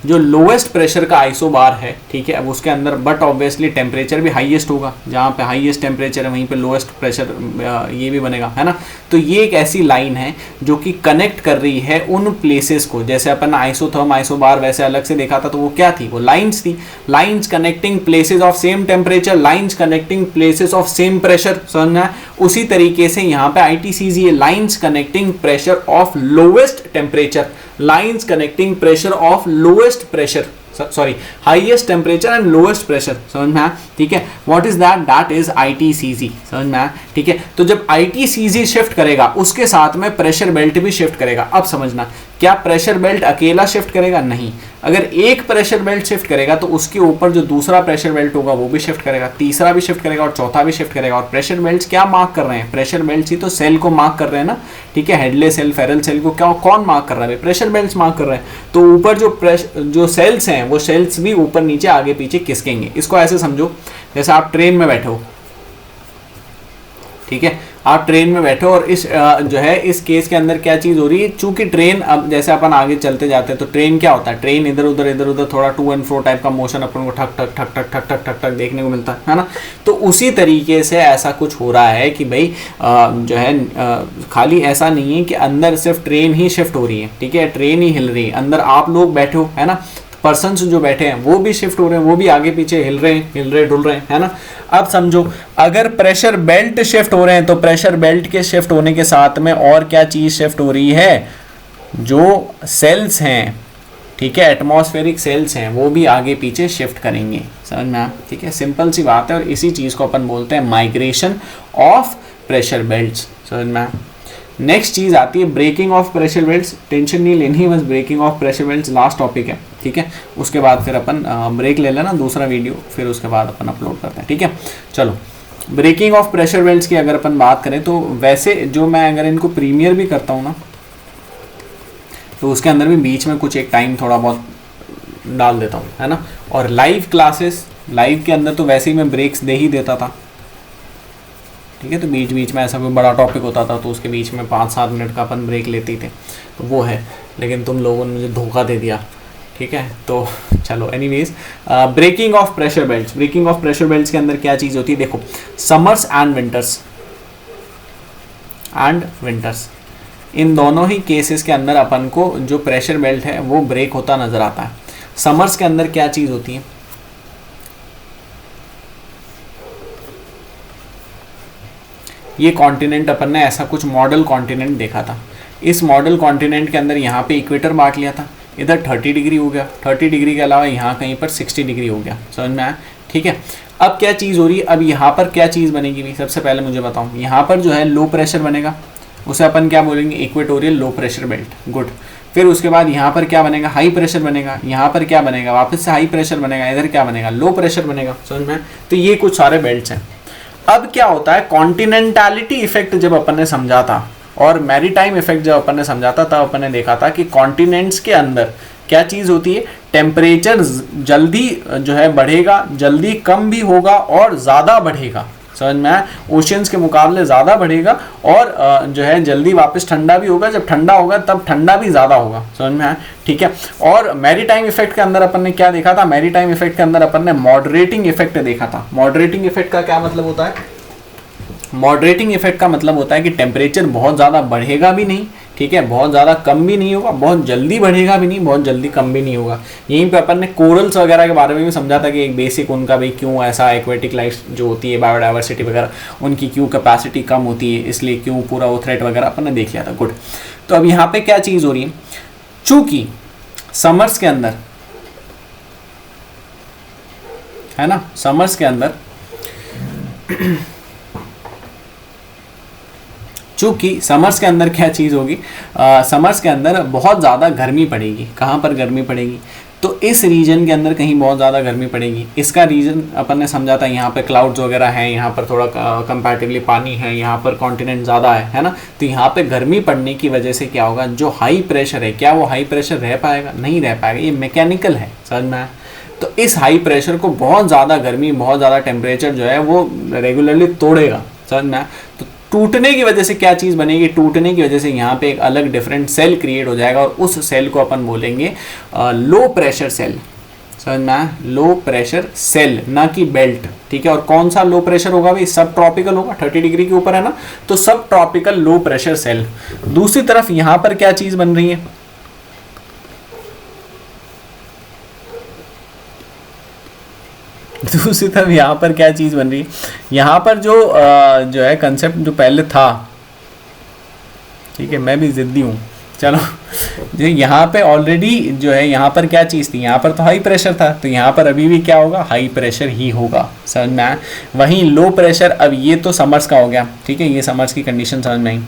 जो लोवेस्ट प्रेशर का आइसोबार है, ठीक है। अब उसके अंदर बट ऑब्वियसली टेम्परेचर भी हाईएस्ट होगा, जहाँ पे हाईएस्ट टेम्परेचर है वहीं पे लोएस्ट प्रेशर ये भी बनेगा, है ना। तो ये एक ऐसी लाइन है जो कि कनेक्ट कर रही है उन प्लेसेस को, जैसे अपन आइसोथर्म आइसोबार वैसे अलग से देखा था, तो वो क्या थी? वो लाइंस थी, lines connecting places of same temperature, lines connecting places of same pressure, समझना है। उसी तरीके से यहाँ पे ITCZ lines connecting pressure of lowest temperature, lines connecting pressure of lowest pressure, sorry highest temperature and lowest pressure, समझ में आया, ठीक है। What is that? That is ITCZ, समझ में आया, ठीक है। तो जब ITCZ शिफ्ट करेगा उसके साथ में प्रेशर बेल्ट भी शिफ्ट करेगा। अब समझना, क्या प्रेशर बेल्ट अकेला शिफ्ट करेगा? नहीं। अगर एक प्रेशर बेल्ट शिफ्ट करेगा तो उसके ऊपर जो दूसरा प्रेशर बेल्ट होगा वो भी शिफ्ट करेगा, तीसरा भी शिफ्ट करेगा और चौथा भी शिफ्ट करेगा। और प्रेशर बेल्ट्स क्या मार्क कर रहे हैं? प्रेशर बेल्ट्स ही तो सेल को मार्क कर रहे हैं ना, ठीक है। हेडले सेल, फेरल सेल को क्या कौन मार्क कर रहा है? प्रेशर बेल्ट्स मार्क कर रहे हैं। तो ऊपर जो सेल्स हैं वो सेल्स भी ऊपर नीचे आगे पीछे खिसकेंगे। इसको ऐसे समझो जैसे आप ट्रेन में बैठे हो, ठीक है। आप ट्रेन में बैठो और इस जो है इस केस के अंदर क्या चीज़ हो रही है? चूंकि ट्रेन, अब जैसे अपन आगे चलते जाते हैं तो ट्रेन क्या होता है? ट्रेन इधर उधर थोड़ा टू एंड फ्रो टाइप का मोशन अपन को ठक ठक ठक ठक ठक ठक ठक ठक देखने को मिलता है ना। तो उसी तरीके से ऐसा कुछ हो रहा है कि भाई जो है खाली ऐसा नहीं है कि अंदर सिर्फ ट्रेन ही शिफ्ट हो रही है, ठीक है, ट्रेन ही हिल रही है, अंदर आप लोग बैठे हो, है ना, पर्सन्स जो बैठे हैं वो भी शिफ्ट हो रहे हैं, वो भी आगे पीछे हिल रहे डुल रहे हैं, है ना। अब समझो, अगर प्रेशर बेल्ट शिफ्ट हो रहे हैं तो प्रेशर बेल्ट के शिफ्ट होने के साथ में और क्या चीज शिफ्ट हो रही है? जो सेल्स हैं, ठीक है, एटमॉस्फेरिक सेल्स हैं, वो भी आगे पीछे शिफ्ट करेंगे, समझ में, ठीक है। सिंपल सी बात है और इसी चीज को अपन बोलते हैं माइग्रेशन ऑफ प्रेशर बेल्ट्स, समझ में। नेक्स्ट चीज आती है breaking of pressure belts. Tension नहीं लेनी, बस breaking of pressure belts last topic है, ठीक है। उसके बाद फिर अपन ब्रेक ले लेना, दूसरा वीडियो फिर उसके बाद अपन अपलोड करते हैं, ठीक है। चलो, ब्रेकिंग ऑफ प्रेशर बेल्ट्स की अगर अपन बात करें तो वैसे जो मैं अगर इनको प्रीमियर भी करता हूँ ना तो उसके अंदर भी बीच में कुछ एक टाइम थोड़ा बहुत डाल देता हूँ, है ना। और लाइव क्लासेस, लाइव के अंदर तो वैसे ही मैं ब्रेक्स दे ही देता था, ठीक है। तो बीच बीच में ऐसा कोई बड़ा टॉपिक होता था तो उसके बीच में 5-7 मिनट का अपन ब्रेक लेते थे, तो वो है। लेकिन तुम लोगों ने मुझे धोखा दे दिया, ठीक है। तो चलो, anyways, breaking of pressure belts. Breaking of pressure belts के अंदर क्या चीज़ होती है? देखो, समर्स एंड विंटर्स, इन दोनों ही केसेस के अंदर अपन को जो प्रेशर बेल्ट है वो ब्रेक होता नजर आता है। समर्स के अंदर क्या चीज़ होती है? ये कॉन्टिनेंट अपन ने ऐसा कुछ मॉडल कॉन्टिनेंट देखा था। इस मॉडल कॉन्टिनेंट के अंदर यहाँ पे इक्वेटर बांट लिया था, इधर 30 डिग्री हो गया, 30 डिग्री के अलावा यहाँ कहीं पर 60 डिग्री हो गया, समझ में आया, ठीक है। अब क्या चीज़ हो रही है? अब यहाँ पर क्या चीज़ बनेगी भी? सबसे पहले मुझे बताऊँ, यहाँ पर जो है लो प्रेशर बनेगा, उसे अपन क्या बोलेंगे? Equatorial low pressure belt, good. फिर उसके बाद यहाँ पर क्या बनेगा? हाई प्रेशर बनेगा। यहाँ पर क्या बनेगा? वापस से हाई प्रेशर बनेगा। इधर क्या बनेगा? लो प्रेशर बनेगा, समझ में। तो ये कुछ सारे बेल्ट्स हैं। अब क्या होता है? कॉन्टिनेंटैलिटी इफेक्ट जब अपन ने समझा था और मैरीटाइम इफेक्ट जब अपन ने समझा था, तब अपन ने देखा था कि कॉन्टिनेंट्स के अंदर क्या चीज़ होती है? टेम्परेचर जल्दी जो है बढ़ेगा, जल्दी कम भी होगा और ज़्यादा बढ़ेगा, समझ में आया। ओशियंस के मुकाबले ज़्यादा बढ़ेगा और जो है जल्दी वापस ठंडा भी होगा। जब ठंडा होगा तब ठंडा भी ज़्यादा होगा, समझ में आया, ठीक है। और मैरीटाइम इफेक्ट के अंदर अपन ने क्या देखा था? मैरीटाइम इफेक्ट के अंदर अपन ने मॉडरेटिंग इफेक्ट देखा था। मॉडरेटिंग इफेक्ट का क्या मतलब होता है? मॉडरेटिंग इफेक्ट का मतलब होता है कि टेम्परेचर बहुत ज़्यादा बढ़ेगा भी नहीं, ठीक है, बहुत ज़्यादा कम भी नहीं होगा, बहुत जल्दी बढ़ेगा भी नहीं, बहुत जल्दी कम भी नहीं होगा। यहीं पे अपन ने कोरल्स वगैरह के बारे में भी समझा था कि एक बेसिक उनका भाई क्यों ऐसा एक्वेटिक लाइफ जो होती है, बायोडाइवर्सिटी वगैरह, उनकी क्यों कैपेसिटी कम होती है, इसलिए क्यों पूरा वो थ्रेट वगैरह अपन ने देख लिया था, गुड। तो अब यहाँ पे क्या चीज़ हो रही है? चूँकि समर्स के अंदर, है ना, समर्स के अंदर चूँकि समर्स के अंदर क्या चीज़ होगी? समर्स के अंदर बहुत ज़्यादा गर्मी पड़ेगी। कहाँ पर गर्मी पड़ेगी? तो इस रीजन के अंदर कहीं बहुत ज़्यादा गर्मी पड़ेगी। इसका रीजन अपन ने समझा था, यहाँ पे क्लाउड्स वगैरह हैं, यहाँ पर थोड़ा कंपैरेटिवली पानी है, यहाँ पर कॉन्टिनेंट ज़्यादा है ना। तो यहाँ पे गर्मी पड़ने की वजह से क्या होगा, जो हाई प्रेशर है, क्या वो हाई प्रेशर रह पाएगा? नहीं रह पाएगा, ये मैकेनिकल है, समझ में आया। तो इस हाई प्रेशर को बहुत ज़्यादा गर्मी, बहुत ज़्यादा टेम्परेचर जो है वो रेगुलरली तोड़ेगा, समझ में आया। तो टूटने की वजह से क्या चीज़ बनेगी, टूटने की वजह से यहाँ पे एक अलग डिफरेंट सेल क्रिएट हो जाएगा और उस सेल को अपन बोलेंगे लो प्रेशर सेल, समझ में आया, लो प्रेशर सेल, ना कि बेल्ट, ठीक है। और कौन सा लो प्रेशर होगा भाई, सब ट्रॉपिकल होगा, 30 डिग्री के ऊपर है ना, तो सब ट्रॉपिकल लो प्रेशर सेल। दूसरी तरफ यहाँ पर क्या चीज़ बन रही है, दूसरी तरफ यहाँ पर क्या चीज़ बन रही है, यहाँ पर जो है कंसेप्ट जो पहले था, ठीक है, मैं भी ज़िद्दी हूँ, चलो, जो यहाँ पे ऑलरेडी जो है यहाँ पर क्या चीज़ थी, यहाँ पर तो हाई प्रेशर था, तो यहाँ पर अभी भी क्या होगा, हाई प्रेशर ही होगा, समझ में आया। वहीं लो प्रेशर, अब ये तो समर्स का हो गया, ठीक है, ये समर्स की कंडीशन समझ में आई।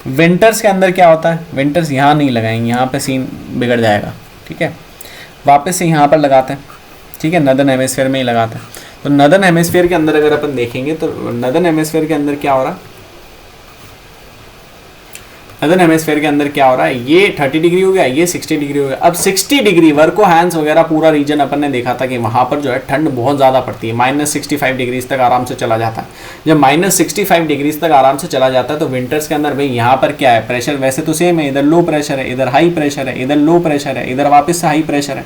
विंटर्स के अंदर क्या होता है, विंटर्स यहाँ नहीं लगाएंगे, यहाँ पर सीन बिगड़ जाएगा, ठीक है, वापस से यहाँ पर लगाते हैं, ठीक है, नदर्न हेमिस्फीयर में ही लगाते हैं। तो नदर्न हेमिस्फीयर के अंदर अगर अपन देखेंगे तो नदर्न हेमिस्फीयर के अंदर क्या हो रहा है, नदर्न हेमिस्फीयर के अंदर क्या हो रहा है, ये 30 डिग्री हो गया, ये 60 डिग्री हो गया। अब 60 डिग्री वर्को हैंस वगैरह पूरा रीजन अपन ने देखा था कि वहाँ पर जो है ठंड बहुत ज़्यादा पड़ती है, -65 डिग्रीज तक आराम से चला जाता है। जब -65 डिग्रीज तक आराम से चला जाता है तो विंटर्स के अंदर भाई यहाँ पर क्या है, प्रेशर वैसे तो सेम है, इधर लो प्रेशर है, इधर हाई प्रेशर है, इधर लो प्रेशर है, इधर वापस से हाई प्रेशर है।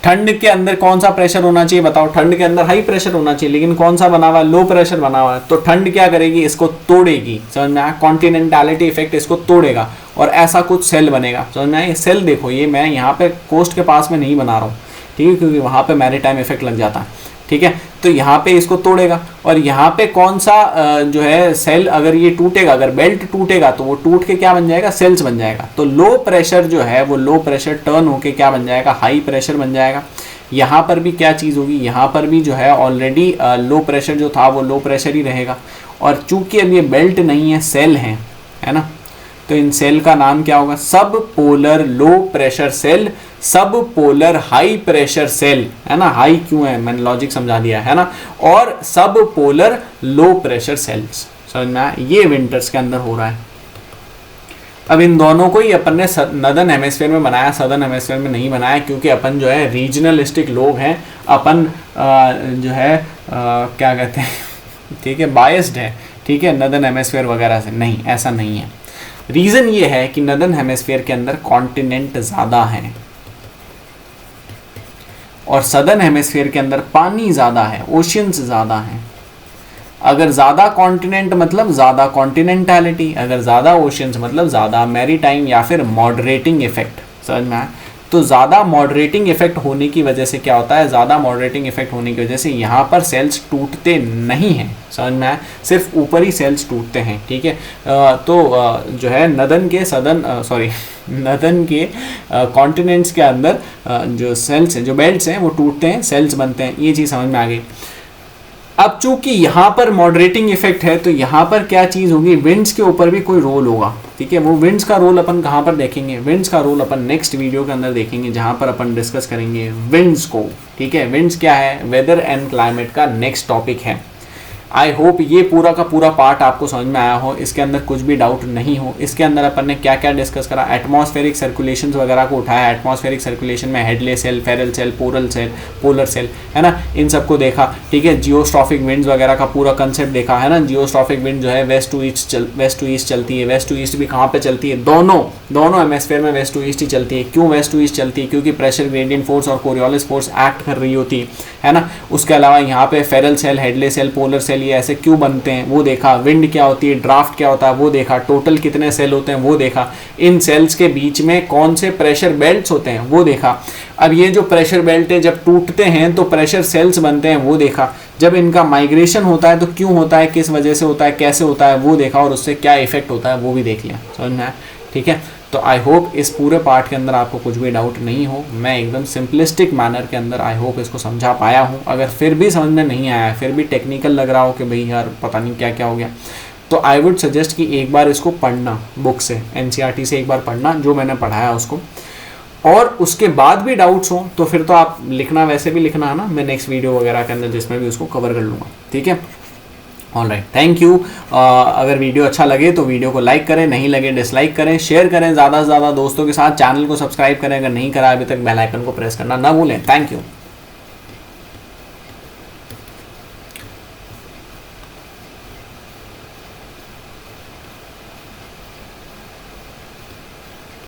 ठंड के अंदर कौन सा प्रेशर होना चाहिए बताओ, ठंड के अंदर हाई प्रेशर होना चाहिए, लेकिन कौन सा बना हुआ है, लो प्रेशर बना हुआ है। तो ठंड क्या करेगी, इसको तोड़ेगी, समझ में आया, कॉन्टिनेंटैलिटी इफेक्ट इसको तोड़ेगा और ऐसा कुछ सेल बनेगा, समझ में आया। ये सेल देखो, ये मैं यहाँ पे कोस्ट के पास में नहीं बना रहा हूँ, ठीक है, क्योंकि वहाँ पे मैरीटाइम इफेक्ट लग जाता है, ठीक है। तो यहाँ पे इसको तोड़ेगा और यहाँ पे कौन सा जो है सेल, अगर ये टूटेगा, अगर बेल्ट टूटेगा तो वो टूट के क्या बन जाएगा, सेल्स बन जाएगा। तो लो प्रेशर जो है वो लो प्रेशर टर्न होके क्या बन जाएगा, हाई प्रेशर बन जाएगा। यहाँ पर भी क्या चीज़ होगी, यहाँ पर भी जो है ऑलरेडी लो प्रेशर जो था वो लो प्रेशर ही रहेगा। और चूंकि अब ये बेल्ट नहीं है, सेल है ना, तो इन सेल का नाम क्या होगा, सब पोलर लो प्रेशर सेल, सब पोलर हाई प्रेशर सेल, है ना, हाई क्यों है मैंने लॉजिक समझा दिया है ना, और सब पोलर लो प्रेशर सेल्स, समझ में आया। ये विंटर्स के अंदर हो रहा है। अब इन दोनों को ही अपन ने नदर्न हेमिस्फीयर में बनाया, सदर्न हेमिस्फीयर में नहीं बनाया, क्योंकि अपन जो है रीजनलिस्टिक लोग हैं, अपन जो है क्या कहते हैं, ठीक है, बायस्ड है, ठीक है, नदर्न हेमिस्फीयर वगैरह से नहीं, ऐसा नहीं है। रीज़न ये है कि नदर्न हेमिस्फीयर के अंदर कॉन्टिनेंट ज़्यादा है और सदर्न हेमिस्फीयर के अंदर पानी ज़्यादा है, ओशियंस ज़्यादा हैं। अगर ज़्यादा कॉन्टिनेंट मतलब ज़्यादा कॉन्टिनेंटैलिटी, अगर ज़्यादा ओशियंस मतलब ज़्यादा मैरीटाइम या फिर मॉडरेटिंग इफेक्ट, समझ में आया। तो ज़्यादा मॉडरेटिंग इफेक्ट होने की वजह से क्या होता है, ज़्यादा मॉडरेटिंग इफेक्ट होने की वजह से यहाँ पर सेल्स टूटते नहीं हैं, समझ में आया, सिर्फ ऊपर ही सेल्स टूटते हैं, ठीक है। तो जो है नदर्न के कॉन्टिनेंट्स के अंदर जो सेल्स हैं, जो बेल्ट्स हैं, वो टूटते हैं, सेल्स बनते हैं, ये चीज़ समझ में आ गई। अब चूंकि यहाँ पर मॉडरेटिंग इफेक्ट है तो यहाँ पर क्या चीज़ होगी, विंड्स के ऊपर भी कोई रोल होगा, ठीक है। वो विंड्स का रोल अपन कहाँ पर देखेंगे, विंड्स का रोल अपन नेक्स्ट वीडियो के अंदर देखेंगे, जहाँ पर अपन डिस्कस करेंगे विंड्स को, ठीक है। विंड्स क्या है, वेदर एंड क्लाइमेट का नेक्स्ट टॉपिक है। आई होप ये पूरा का पूरा पार्ट आपको समझ में आया हो, इसके अंदर कुछ भी डाउट नहीं हो। इसके अंदर अपन ने क्या क्या डिस्कस करा, एटमॉस्फेरिक सर्कुलेशन वगैरह को उठाया, एटमॉस्फेरिक सर्कुलेशन में Hadley cell, Ferrel cell, polar cell, है ना, इन सबको देखा, ठीक है। जियोस्ट्रॉफिक विंड्स वगैरह का पूरा कंसेप्ट देखा, है ना। जियोस्ट्रॉफिक विंड जो है वेस्ट टू ईस्ट चलती है, वेस्ट टू ईस्ट भी कहाँ पे चलती है, दोनों हेमिस्फीयर में वेस्ट टू ईस्ट ही चलती है। क्यों वेस्ट टू ईस्ट चलती है, क्योंकि प्रेशर ग्रेडियंट फोर्स और कोरियोलिस फोर्स एक्ट कर रही होती है ना। उसके अलावा यहाँ पे Ferrel cell, Hadley cell, polar cell, ये ऐसे क्यों बनते हैं वो देखा, विंड क्या होती है, ड्राफ्ट क्या होता है वो देखा, टोटल कितने सेल होते हैं वो देखा, इन सेल्स के बीच में कौन से प्रेशर बेल्ट्स होते हैं वो देखा। अब ये जो प्रेशर बेल्ट है जब टूटते हैं तो प्रेशर सेल्स बनते हैं वो देखा, जब इनका माइग्रेशन होता है तो क्यों होता है, किस वजह से होता है, कैसे होता है वो देखा, और उससे क्या इफेक्ट होता है वो भी देख लिया, समझ में आया, ठीक है। तो आई होप इस पूरे पार्ट के अंदर आपको कुछ भी डाउट नहीं हो, मैं एकदम सिंपलिस्टिक मैनर के अंदर आई होप इसको समझा पाया हूँ। अगर फिर भी समझ में नहीं आया, फिर भी टेक्निकल लग रहा हो कि भाई यार पता नहीं क्या क्या हो गया, तो आई वुड सजेस्ट कि एक बार इसको पढ़ना, बुक से, NCERT से एक बार पढ़ना जो मैंने पढ़ाया उसको, और उसके बाद भी डाउट्स हो तो फिर तो आप लिखना, वैसे भी लिखना है ना, मैं नेक्स्ट वीडियो वगैरह के अंदर जिसमें भी उसको कवर कर लूँगा, ठीक है। Alright, thank you. अगर वीडियो अच्छा लगे तो वीडियो को लाइक करें, नहीं लगे डिसलाइक करें, शेयर करें ज़्यादा से ज़्यादा दोस्तों के साथ, चैनल को सब्सक्राइब करें, अगर नहीं करा अभी तक बेल आइकन को प्रेस करना ना भूलें। Thank you.